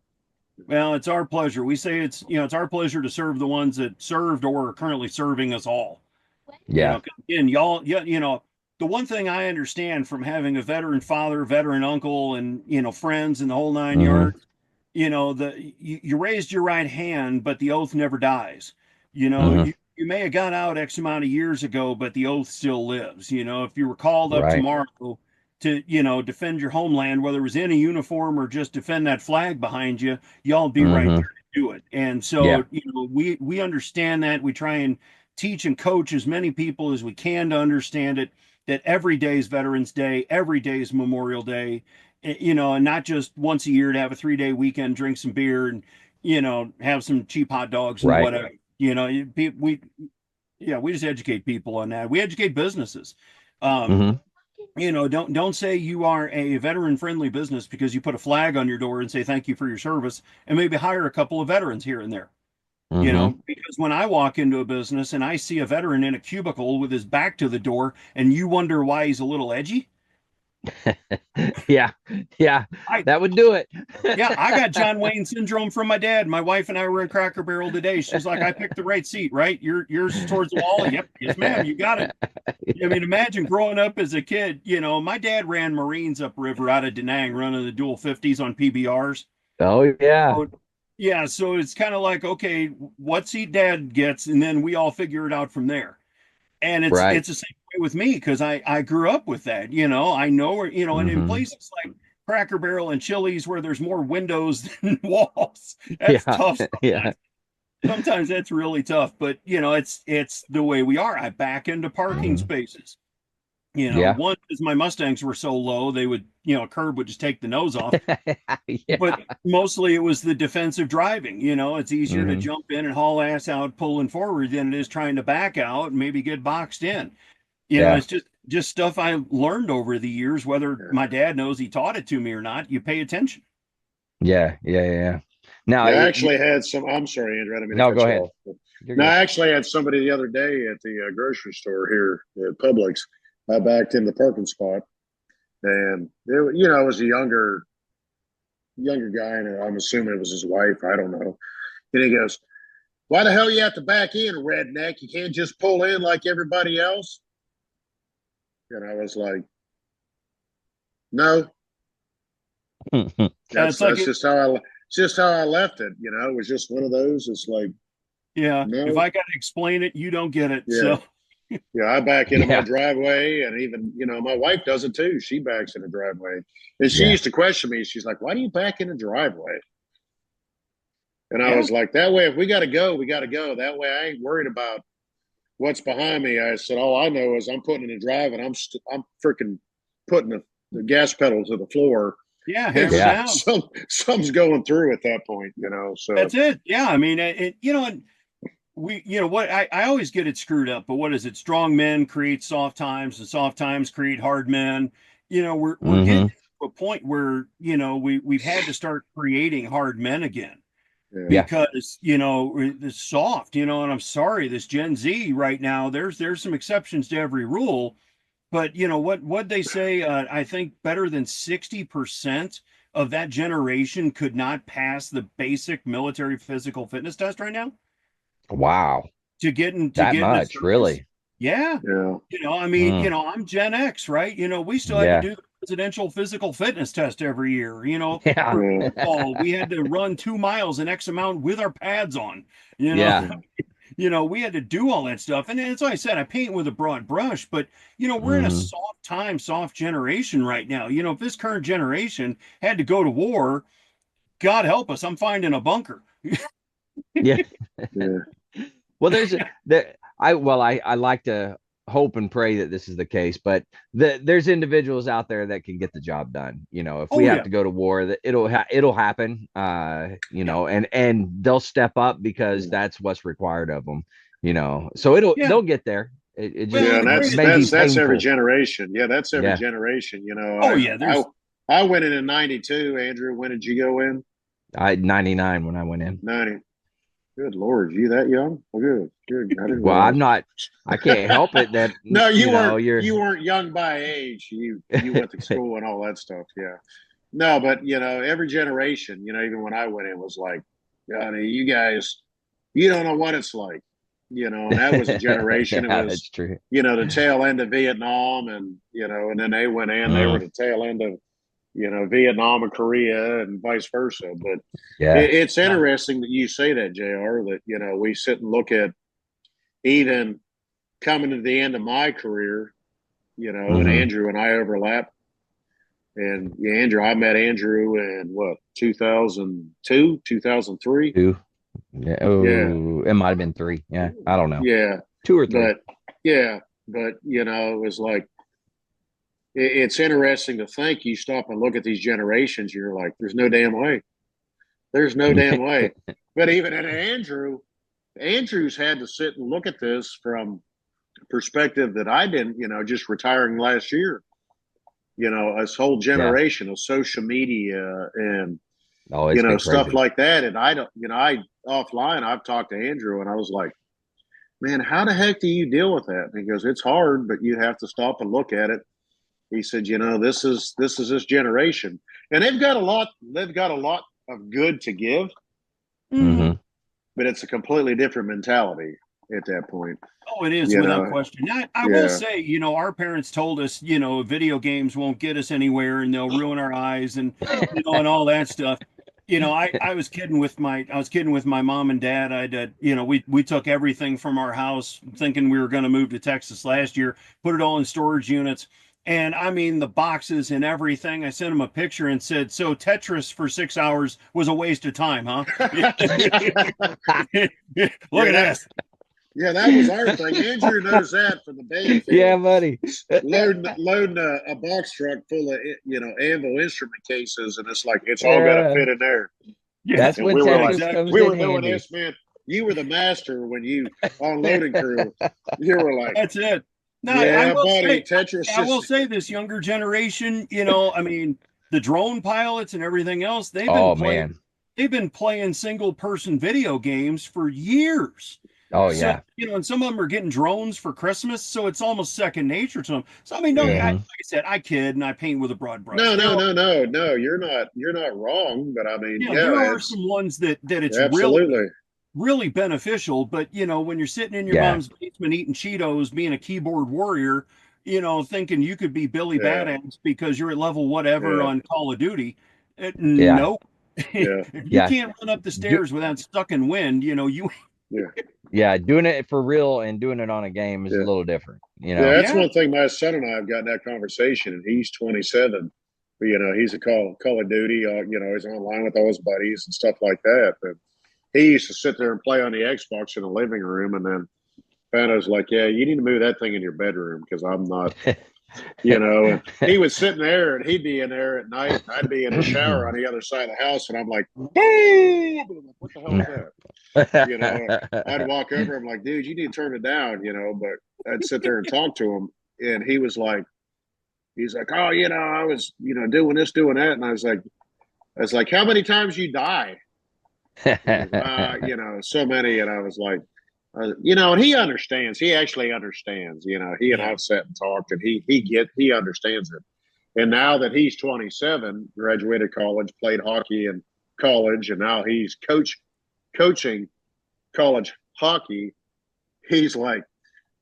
Well, it's our pleasure. We say it's our pleasure to serve the ones that served or are currently serving us all. Yeah. 'Cause again, y'all, yeah, the one thing I understand from having a veteran father, veteran uncle, and friends and the whole nine Hmm. yards, you raised your right hand, but the oath never dies. Hmm. You may have got out X amount of years ago, but the oath still lives. If you were called up Right. tomorrow, to, defend your homeland, whether it was in a uniform or just defend that flag behind you, y'all be right Mm-hmm. there to do it. And Yeah. so, we understand that. We try and teach and coach as many people as we can to understand it, that every day is Veterans Day, every day is Memorial Day, and not just once a year to have a 3-day weekend, drink some beer and, have some cheap hot dogs and Right. whatever. We just educate people on that. We educate businesses. Um, Mm-hmm. don't say you are a veteran friendly business because you put a flag on your door and say thank you for your service, and maybe hire a couple of veterans here and there. Mm-hmm. Because when I walk into a business and I see a veteran in a cubicle with his back to the door, and you wonder why he's a little edgy, Yeah. Yeah. I That would do it. yeah, I got John Wayne syndrome from my dad. My wife and I were in Cracker Barrel today. She's like, I picked the right seat, right? Yours is towards the wall. Yep, yes, ma'am, you got it. I mean, imagine growing up as a kid. My dad ran Marines upriver out of Da Nang, running the dual 50s on PBRs. Oh yeah. So, yeah, so it's kind of like, okay, what seat dad gets, and then we all figure it out from there. And Right. it's the same way with me because I grew up with that. I know where, and in Mm-hmm. places like Cracker Barrel and Chili's where there's more windows than walls, that's Yeah. tough Yeah. sometimes. Sometimes that's really tough, but it's the way we are. I back into parking Mm-hmm. spaces. Yeah. One is my Mustangs were so low they would, a curb would just take the nose off. Yeah. But mostly it was the defensive driving. It's easier to Mm-hmm. jump in and haul ass out pulling forward than it is trying to back out and maybe get boxed in. Yeah. It's just stuff I learned over the years, whether Yeah. my dad knows he taught it to me or not. You pay attention. Yeah. Yeah. Yeah. Now, Yeah, I actually had some. I'm sorry, Andrew. I didn't mean to no, cut go you ahead. off. But, You're no, I good. actually had somebody the other day at the grocery store here at Publix. I backed in the parking spot, and it was a younger guy, and I'm assuming it was his wife. I don't know. And he goes, "Why the hell you have to back in, redneck? You can't just pull in like everybody else." And I was like, "No, It's like that's just how I left it. It was just one of those. It's like, yeah, if no, I got to explain it, you don't get it. yeah, So yeah. I back into my Yeah. driveway, and even my wife does it too. She backs in the driveway, and she Yeah. used to question me. She's like, "Why do you back in the driveway?" And I yeah, was like, "That way, if we got to go, we got to go. That way, I ain't worried about what's behind me." I said, "All I know is I'm putting in the drive, and I'm freaking putting the gas pedal to the floor." yeah, And hammer Yeah. down. something's going through at that point. So That's it. Yeah, I mean, and we, what I always get it screwed up. But what is it? Strong men create soft times, and soft times create hard men. We're Mm-hmm. getting to a point where we've had to start creating hard men again yeah, Yeah. because it's soft. And I'm sorry, this Gen Z right now. There's some exceptions to every rule, but what they say. I think better than 60% of that generation could not pass the basic military physical fitness test right now Wow. to That get into much, service. really? Yeah. yeah, I mean, Mm. I'm Gen X, right? We still had to Yeah. do the presidential physical fitness test every year. Yeah. For yeah, football, we had to run 2 miles in X amount with our pads on. You know, Yeah. we had to do all that stuff. And as I said, I paint with a broad brush, but we're in a Mm-hmm. soft time, soft generation right now. If this current generation had to go to war, God help us, I'm finding a bunker. Yeah. yeah, Well, I like to hope and pray that this is the case, but there's individuals out there that can get the job done. If we Oh have yeah. to go to war, that it'll happen. Yeah. And they'll step up because yeah. that's what's required of them. So Yeah. They'll get there. It just Well, Yeah, and the greatest may be that's every painful. generation. Yeah, that's every Yeah. generation. Oh yeah, I went in '92. Andrew, when did you go in? 99 when I went in. '90. Good Lord, you that young? Well, good, good. I didn't Well, I'm realize. not. I can't help it that No, you weren't. you're. You weren't young by age. You went to school and all that stuff. Yeah. No, but every generation. Even when I went in, was like, you guys, you don't know what it's like. And that was a generation. It Yeah, was, that's true. the tail end of Vietnam, and then they went in. They were Mm, the tail end of Vietnam and Korea and vice versa. But yeah. it's yeah. interesting that you say that, Jr. That we sit and look at even coming to the end of my career, and Hmm. Andrew and I overlap. And yeah, Andrew, I met Andrew in what, 2002, 2003. Two. Yeah. Yeah, Oh, it might have been three. Yeah. I don't know. yeah, Two or three. but yeah, but it was like it's interesting to think. You stop and look at these generations, you're like, there's no damn way. There's no damn way. But even in Andrew's had to sit and look at this from a perspective that I didn't. Just retiring last year. This whole Yeah. generation of social media and Oh, it's been stuff crazy. like that. And I don't, I offline, I've talked to Andrew and I was like, man, how the heck do you deal with that? And he goes, it's hard, but you have to stop and look at it. He said, this generation, and they've got a lot. They've got a lot of good to give, Hmm. but it's a completely different mentality at that point. Oh, it is You without know, question. I will yeah, say, our parents told us, video games won't get us anywhere and they'll ruin our eyes and and all that stuff. I was kidding with my mom and dad. We took everything from our house thinking we were going to move to Texas last year, put it all in storage units. And I mean the boxes and everything. I sent him a picture and said, "So Tetris for 6 hours was a waste of time, huh?" Look yeah, at that this. yeah, that was our thing. Andrew knows that from the Yeah, Bayfield, buddy. loading a box truck full of Anvil instrument cases, and it's like it's all got to Yeah. fit in there. Yeah, That's And when we were like, Tetris comes exactly. we in were doing handy. this, man. You were the master when you unloading crew. You were like, That's it. Now, yeah, buddy, Tetris I will is say this younger generation, I mean, the drone pilots and everything else, Oh man. they've been playing single person video games for years. Oh So, yeah. and some of them are getting drones for Christmas, so it's almost second nature to them. So, I mean, no, Hmm. like I said, I kid and I paint with a broad brush. no, no, no, no, no. You're not wrong, but I mean, yeah, There are it's some ones that it's absolutely, really beneficial. But when you're sitting in your Yeah. mom's basement eating Cheetos, being a keyboard warrior, thinking you could be Billy yeah, Badass because you're at level whatever yeah, on Call of Duty. Yeah. Nope. yeah, If you Yeah. can't run up the Do, stairs without stuck in wind, you yeah, yeah. Doing it for real and doing it on a game is a yeah. little different, Yeah, that's yeah. one thing. My son and I have gotten that conversation, and he's 27. But, he's a Call of Duty. He's online with all his buddies and stuff like that. But he used to sit there and play on the Xbox in the living room, and then found I was like, "Yeah, you need to move that thing in your bedroom because I'm not." And he was sitting there, and he'd be in there at night, and I'd be in the shower on the other side of the house, and I'm like, "Boom! What the hell is that?" I'd walk over. I'm like, "Dude, you need to turn it down." But I'd sit there and talk to him, and he's like, "Oh, I was, doing this, doing that," and I was like, "How many times you die?" He goes, so many, and I was like, and he understands. He actually understands. He and Yeah. I've sat and talked, and he understands it. And now that he's 27, graduated college, played hockey in college, and now he's coaching college hockey. He's like,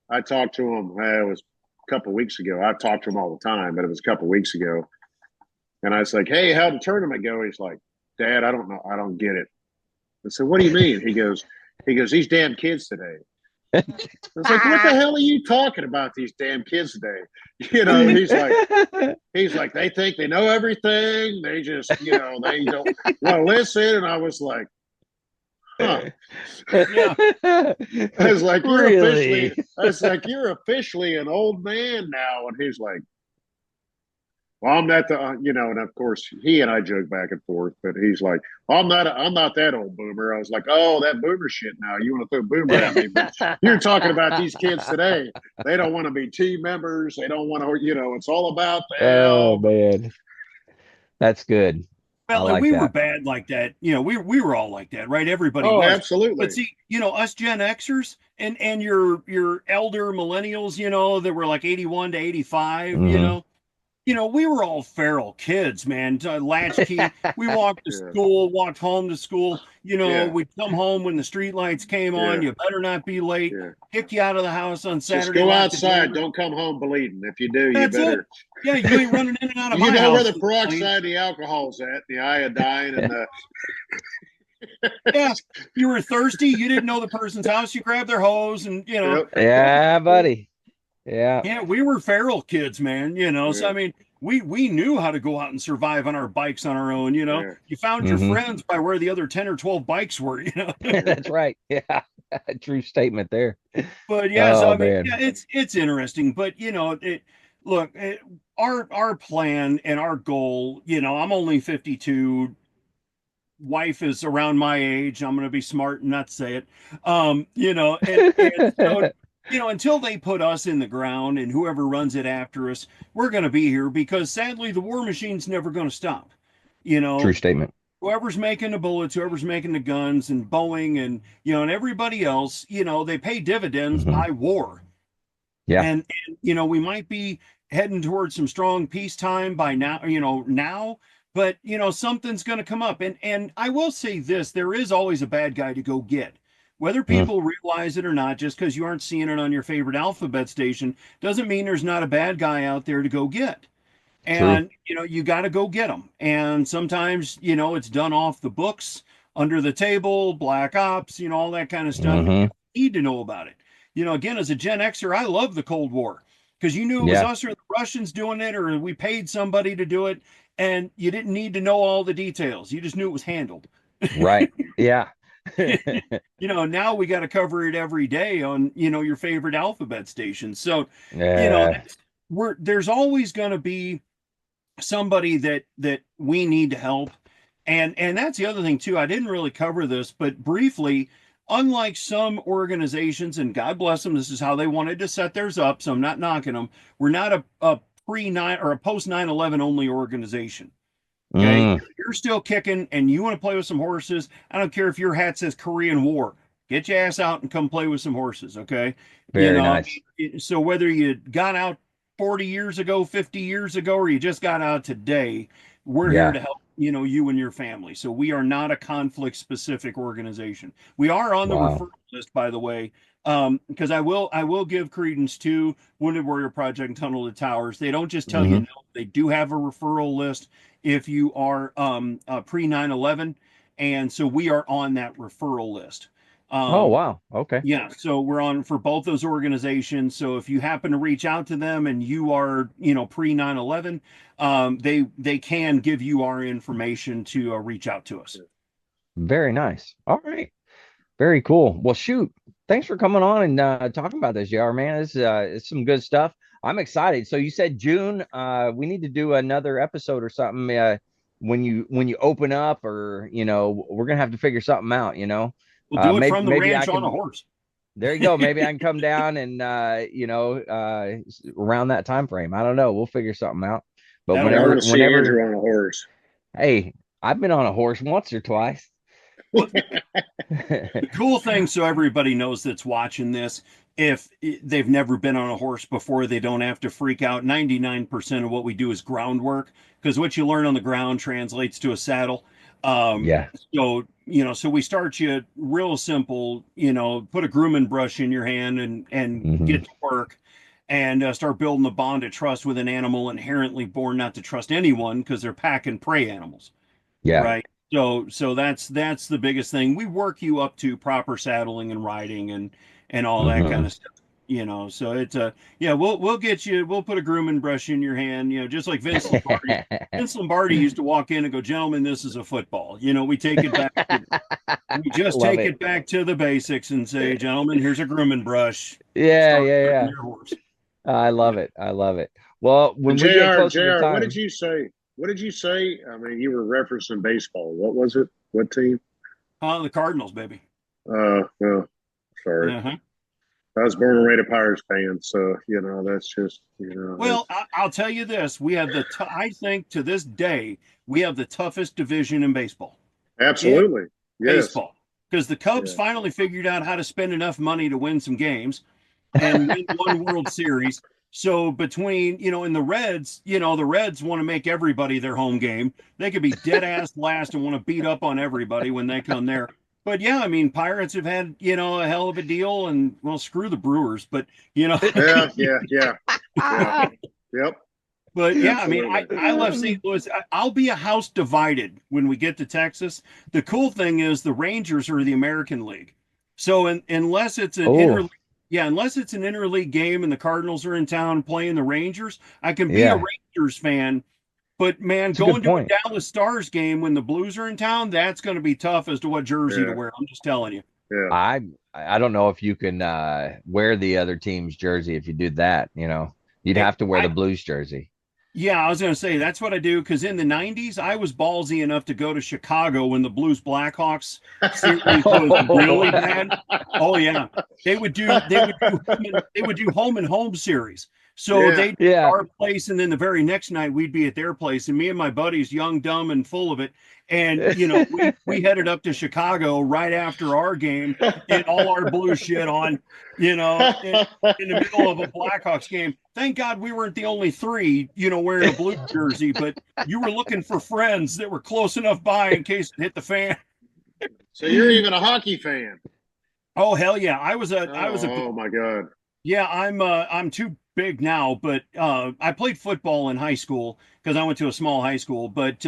I talked to him. It was a couple of weeks ago. I've talked to him all the time, but it was a couple of weeks ago. And I was like, "Hey, how'd the tournament go?" He's like, "Dad, I don't know. I don't get it." I said, "What do you mean?" He goes, "These damn kids today." I was like, "What the hell are you talking about? These damn kids today?" He's like, they think they know everything. They just, they don't want to listen. And I was like, huh. Yeah. I was like, Really? you're officially an old man now. And he's like, well, I'm not and of course he and I joke back and forth, but he's like, I'm not that old boomer. I was like, oh, that boomer shit now. You want to throw boomer at me, but you're talking about these kids today. They don't want to be team members. They don't want to, it's all about Oh them. man. That's good. I Well, and like we were that. bad like that. We were all like that, right? Everybody Oh, was. But absolutely. see, us Gen Xers and your elder millennials, that were like 81 to 85, Hmm. we were all feral kids, man. Latchkey. We walked to Yeah. school, walked home to school. Yeah. We'd come home when the street lights came on. Yeah. You better not be late. Yeah. Kick you out of the house on Just Saturday, go lock the outside. door. Don't come home bleeding. If you do, you That's it. better. Yeah, you ain't running in and out of You my know where house. the peroxide, the alcohol's at, the iodine, and the Yeah, you were thirsty. You didn't know the person's house. You grabbed their hose, and yep, Yeah, yep, buddy. Yeah. yeah, we were feral kids, man. So yeah, I mean, we knew how to go out and survive on our bikes on our own. Yeah. You found your Hmm. friends by where the other 10 or 12 bikes were. That's right. Yeah. True statement there. But yeah, so Oh I mean, yeah, man. it's interesting. But look, our plan and our goal. I'm only 52. Wife is around my age. I'm going to be smart and not say it. And so until they put us in the ground and whoever runs it after us, we're going to be here because sadly the war machine's never going to stop. You True know, statement. whoever's making the bullets, whoever's making the guns, and Boeing and and everybody else, they pay dividends Hmm. by war. Yeah. And we might be heading towards some strong peacetime by now, but something's going to come up. And I will say this: there is always a bad guy to go get. Whether Mm, people realize it or not, just because you aren't seeing it on your favorite alphabet station, doesn't mean there's not a bad guy out there to go get. true. And you got to go get them. And sometimes it's done off the books, under the table, black ops, all that kind of stuff. And you Hmm. need to know about it. Again, as a Gen Xer, I love the Cold War because you knew it was Yeah. us or the Russians doing it, or we paid somebody to do it, and you didn't need to know all the details. You just knew it was handled. Right. Yeah. Now we got to cover it every day on your favorite alphabet station. So Yeah. there's always going to be somebody that we need to help. And that's the other thing too. I didn't really cover this, but briefly, unlike some organizations, and God bless them, this is how they wanted to set theirs up, so I'm not knocking them. We're not a pre-9 or a post 9/11 only organization. Okay, Mm, you're still kicking and you want to play with some horses. I don't care if your hat says Korean War. Get your ass out and come play with some horses. Okay, very nice. so whether you got out 40 years ago, 50 years ago, or you just got out today, we're here Yeah. to help you and your family. So we are not a conflict specific organization. We are on the Wow. referral list, by the way, because I will give credence to Wounded Warrior Project and Tunnel to Towers. They don't just tell you Hmm. no, they do have a referral list if you are pre 9/11, and so we are on that referral list. Oh Um, wow. Okay. yeah, so we're on for both those organizations. So if you happen to reach out to them and you are, pre 9/11, they can give you our information to reach out to us. Very nice. All right. Very cool. Well, shoot. Thanks for coming on and talking about this, JR, man. This it's some good stuff. I'm excited. So you said June. We need to do another episode or something. When you open up, or we're gonna have to figure something out. We'll do it Maybe from the maybe I ranch on a can. horse. There you go. Maybe I can come down and around that time frame. I don't know. We'll figure something out. But That'll Yeah, I want whenever, to work. see whenever, Andrew on a horse. hey, I've been on a horse once or twice. Well, the cool thing, so everybody knows that's watching this, if they've never been on a horse before, they don't have to freak out. 99% of what we do is groundwork because what you learn on the ground translates to a saddle. Um, Yeah. so we start you real simple, put a grooming brush in your hand and Hmm. get to work and start building the bond of trust with an animal inherently born not to trust anyone because they're pack and prey animals. Yeah. Right. So that's the biggest thing. We work you up to proper saddling and riding and all that kind Hmm. of stuff. So it's yeah, we'll get you. We'll put a grooming brush in your hand. Just like Vince Lombardi. Vince Lombardi used to walk in and go, "Gentlemen, this is a football." We take it back. We just Love take it. it back to the basics and say, "Gentlemen, here's a grooming brush. Yeah, Start yeah, grooming yeah. your horse." I love it. I love it. Well, And when we get closer to Jr. What did time, you say? What did you say? I mean, you were referencing baseball. What was it? What team? The Cardinals, baby. No, sorry. Uh-huh. I was born and raised a Pirates fan, so that's just Well, I'll tell you this: we have I think to this day we have the toughest division in baseball. In absolutely yes, baseball, because the Cubs yeah, finally figured out how to spend enough money to win some games and win one World Series. So between and the Reds want to make everybody their home game. They could be dead ass last and want to beat up on everybody when they come there. But yeah, I mean, Pirates have had a hell of a deal, and well, screw the Brewers, but yeah, yep, But yeah, I mean, absolutely. I love St. Louis. I'll be a house divided when we get to Texas. The cool thing is the Rangers are the American League. So unless it's an oh, Yeah, unless it's an interleague game and the Cardinals are in town playing the Rangers, I can be a Yeah, Rangers fan. But man, it's a good going to point. a Dallas Stars game when the Blues are in town, that's going to be tough as to what jersey to Yeah, wear. I'm just telling you. yeah. I don't know if you can wear the other team's jersey if you do that. You'd Hey, have to wear the Blues jersey. yeah, I was going to say that's what I do because in the 90s, I was ballsy enough to go to Chicago when the Blues Blackhawks series was really bad. Oh yeah. They would do home and home series. So Yeah. they'd be at Yeah. our place and then the very next night we'd be at their place and me and my buddies young, dumb and full of it. And we headed up to Chicago right after our game and all our blue shit on, in the middle of a Blackhawks game. Thank God we weren't the only three, wearing a blue jersey, but you were looking for friends that were close enough by in case it hit the fan. So you're even a hockey fan? Oh hell yeah. Oh my God. Yeah, I'm too big now, but I played football in high school because I went to a small high school. But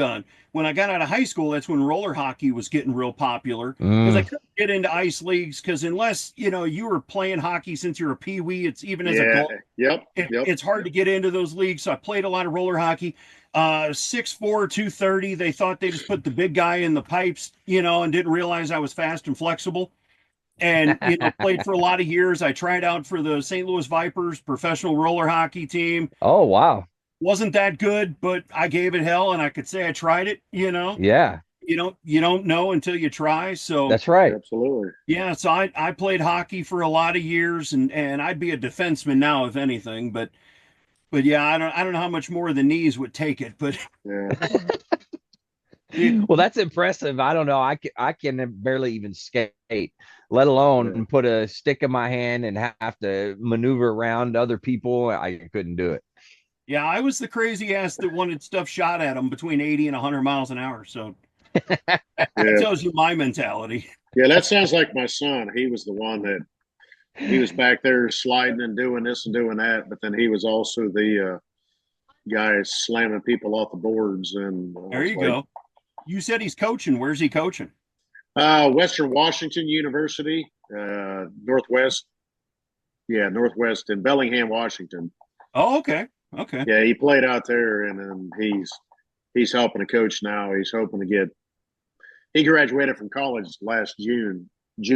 when I got out of high school, that's when roller hockey was getting real popular because I Mm, couldn't get into ice leagues because unless you were playing hockey since you're a peewee, it's even as a Yeah. goal, Yep. Yep. it's hard to get into those leagues. So I played a lot of roller hockey. 6'4", 230. They thought they just put the big guy in the pipes, and didn't realize I was fast and flexible and played for a lot of years. I tried out for the St. Louis Vipers professional roller hockey team. oh wow. Wasn't that good, but I gave it hell and I could say I tried it. Yeah, You don't know until you try. So that's right. Absolutely. yeah, so I played hockey for a lot of years and I'd be a defenseman now if anything, but yeah, I don't know how much more the knees would take it, but Yeah. Well, that's impressive. I don't know. I can barely even skate, let Yeah. alone put a stick in my hand and have to maneuver around other people. I couldn't do it. yeah, I was the crazy ass that wanted stuff shot at him between 80 and 100 miles an hour. So that Yeah. tells you my mentality. Yeah. That sounds like my son. He was the one that he was back there sliding and doing this and doing that, but then he was also the guy slamming people off the boards. And I There was you like, go. You said he's coaching. Where's he coaching? Western Washington University, Northwest. Yeah, Northwest in Bellingham, Washington. Oh, okay. Okay. Yeah, he played out there, and he's helping to coach now. He's hoping to get. He graduated from college last June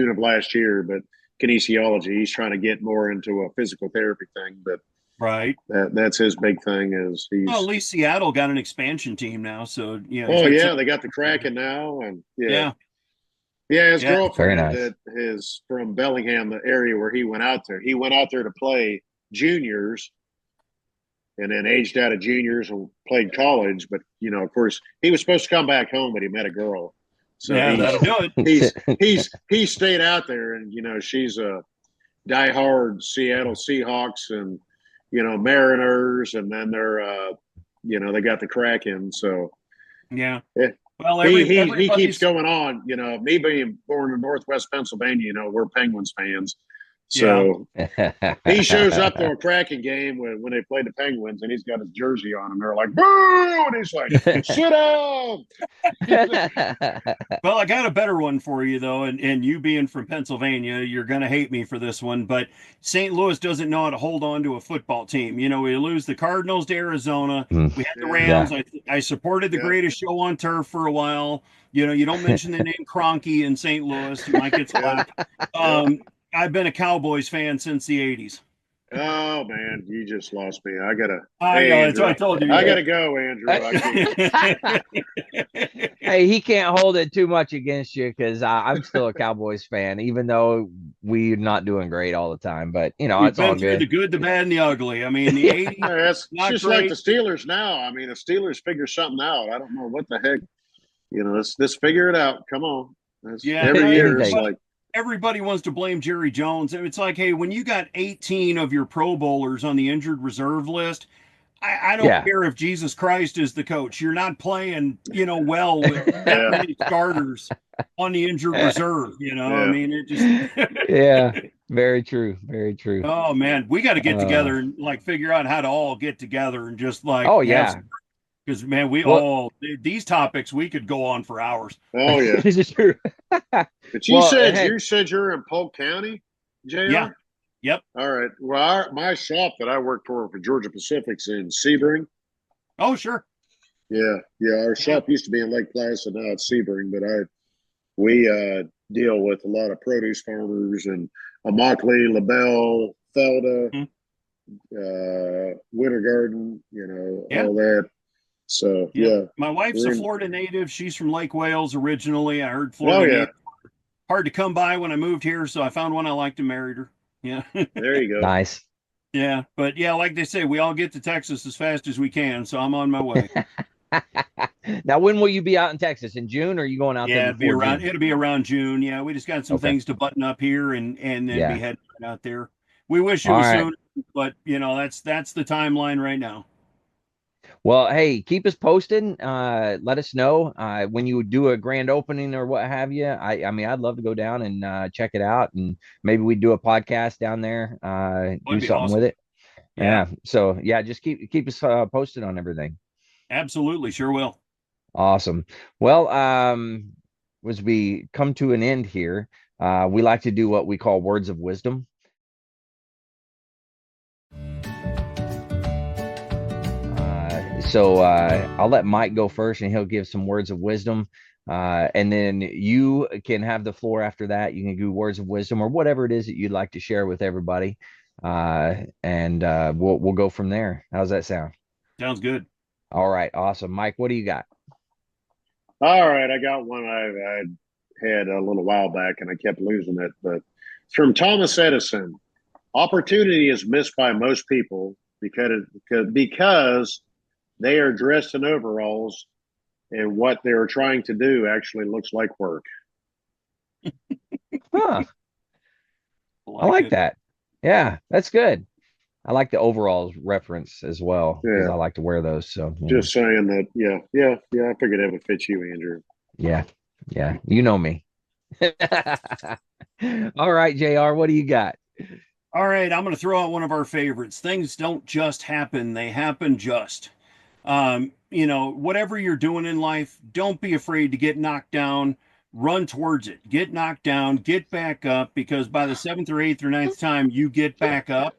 of last year, but kinesiology. He's trying to get more into a physical therapy thing, but Right. that's his big thing. Is Well, at he's. least Seattle got an expansion team now. So, he's Oh got yeah, some. they got the Kraken now, and yeah, Yeah. yeah. His Yeah. Very girlfriend nice. that is from Bellingham, the area where he went out there. He went out there to play juniors and then aged out of juniors and played college. But of course, he was supposed to come back home, but he met a girl, so Yeah, that'll do it. he stayed out there, and she's a diehard Seattle Seahawks and Mariners, and then they're they got the Kraken, so. Yeah. Yeah. Well, He keeps everybody's. going on. Me being born in Northwest Pennsylvania, we're Penguins fans. Yeah. So he shows up to a Kraken game when they play the Penguins, and he's got his jersey on, and they're like, "Boo!" And he's like, "Sit down." Well, I got a better one for you though, and you being from Pennsylvania, you're gonna hate me for this one, but St. Louis doesn't know how to hold on to a football team. We lose the Cardinals to Arizona. Mm, We had the Yeah, Rams. I supported the yeah, greatest show on turf for a while. You don't mention the name Kroenke in St. Louis, you might get yeah, slapped. yeah. I've been a Cowboys fan since the '80s. Oh man, you just lost me. I Hey know, that's what Andrew, I told you. I gotta go, Andrew. I can't. Hey, he can't hold it too much against you because I'm still a Cowboys fan, even though we're not doing great all the time. But We've it's all been through the good. good, the bad, and the ugly. I mean, the Yeah, '80s, It's not just like the great. Steelers now. I mean, the Steelers figure something out. I don't know what the heck. Let's figure it out. Come on. Yeah, Every year it's anything. like, everybody wants to blame Jerry Jones. It's like, hey, when you got 18 of your Pro Bowlers on the injured reserve list, I don't Yeah. care if Jesus Christ is the coach. You're not playing, well with that yeah, many starters on the injured reserve. I yeah. mean, it just. Yeah. Very true. Very true. Oh man, we got to get Uh, together and like figure out how to all get together and just like oh have yeah. because man, Well, these topics we could go on for hours. Oh yeah. this is true. But Well, you hey, said you're in Polk County, Yeah, JR? Yep. All right. Well, my shop that I work for Georgia Pacific's in Sebring. Oh, sure. Yeah. Our Yeah. shop used to be in Lake Placid, now it's Sebring, but we deal with a lot of produce farmers and Immokalee, LaBelle, Felda, Mhm. Winter Garden, Yeah. all that. So Yeah. yeah, My wife's we're a in. Florida native. She's from Lake Wales originally. I heard Oh Florida yeah, native hard to come by when I moved here, so I found one I liked and married her. Yeah. there you go. Nice. Yeah. But yeah, like they say, we all get to Texas as fast as we can, so I'm on my way. Now, when will you be out in Texas? In June, or are you going out there Yeah, before June? it'll be around June. Yeah, we just got some Okay. things to button up here and then be Yeah. heading right out there. We wish it All was right. soon, but that's the timeline right now. Well, hey, keep us posted. Let us know when you do a grand opening or what have you. I mean, I'd love to go down and check it out, and maybe we do a podcast down there. Do Would be something with awesome. it. Yeah, Yeah. So yeah, just keep us posted on everything. absolutely, sure will. Awesome. Well, as we come to an end here, we like to do what we call words of wisdom. So I'll let Mike go first, and he'll give some words of wisdom. And then you can have the floor after that. You can do words of wisdom or whatever it is that you'd like to share with everybody. And we'll go from there. How's that sound? Sounds good. All right, awesome. Mike, what do you got? All right, I got one I had a little while back and I kept losing it, but it's from Thomas Edison. Opportunity is missed by most people because they are dressed in overalls and what they're trying to do actually looks like work. Huh, I I like like it. that. Yeah, that's good. I like the overalls reference as well because Yeah, I like to wear those. So just saying that. Yeah. I figured that would fit you, Andrew. yeah, yeah, you know me. All right, JR, what do you got? All right, I'm going to throw out one of our favorites. Things don't just happen; they happen just. Whatever you're doing in life, don't be afraid to get knocked down. Run towards it. Get knocked down, get back up, because by the seventh or eighth or ninth time you get back up,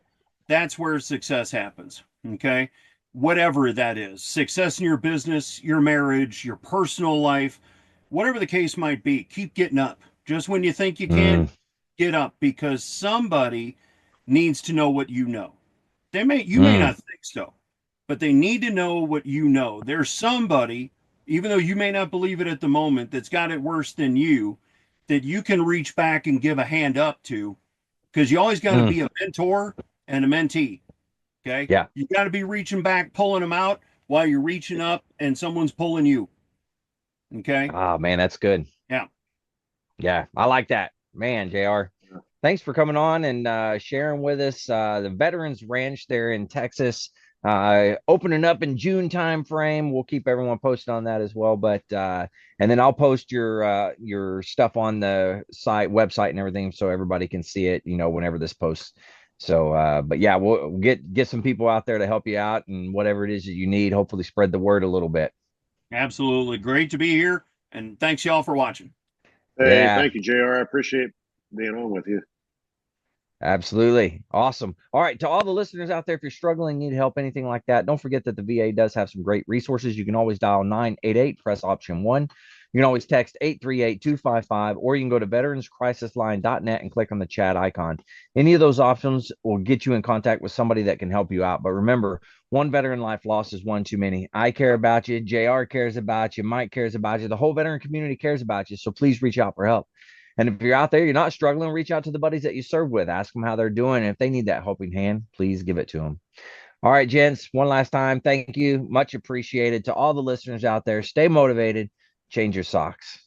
that's where success happens. Okay. Whatever that is, success in your business, your marriage, your personal life, whatever the case might be, keep getting up. Just when you think you can't, Mm, get up because somebody needs to know what you know. You may mm, not think so, but they need to know what you know. There's somebody, even though you may not believe it at the moment, that's got it worse than you, that you can reach back and give a hand up to, because you always got to mm. be a mentor and a mentee. Okay. Yeah. You got to be reaching back, pulling them out while you're reaching up and someone's pulling you. Okay. Oh man, that's good. Yeah. Yeah, I like that. Man, JR, thanks for coming on and sharing with us the Veterans Ranch there in Texas. Opening up in June time frame. We'll keep everyone posted on that as well. But and then I'll post your stuff on the website and everything so everybody can see it, whenever this posts. So but yeah, we'll get some people out there to help you out and whatever it is that you need, hopefully spread the word a little bit. Absolutely. Great to be here. And thanks, y'all, for watching. Hey, Yeah. thank you, JR. I appreciate being on with you. Absolutely. Awesome. All right. To all the listeners out there, if you're struggling, need help, anything like that, don't forget that the VA does have some great resources. You can always dial 988, press option one. You can always text 838-255, or you can go to veteranscrisisline.net and click on the chat icon. Any of those options will get you in contact with somebody that can help you out. But remember, one veteran life lost is one too many. I care about you. JR cares about you. Mike cares about you. The whole veteran community cares about you. So please reach out for help. And if you're out there, you're not struggling, reach out to the buddies that you serve with. Ask them how they're doing. And if they need that helping hand, please give it to them. All right, gents, one last time. Thank you. Much appreciated. To all the listeners out there, stay motivated, change your socks.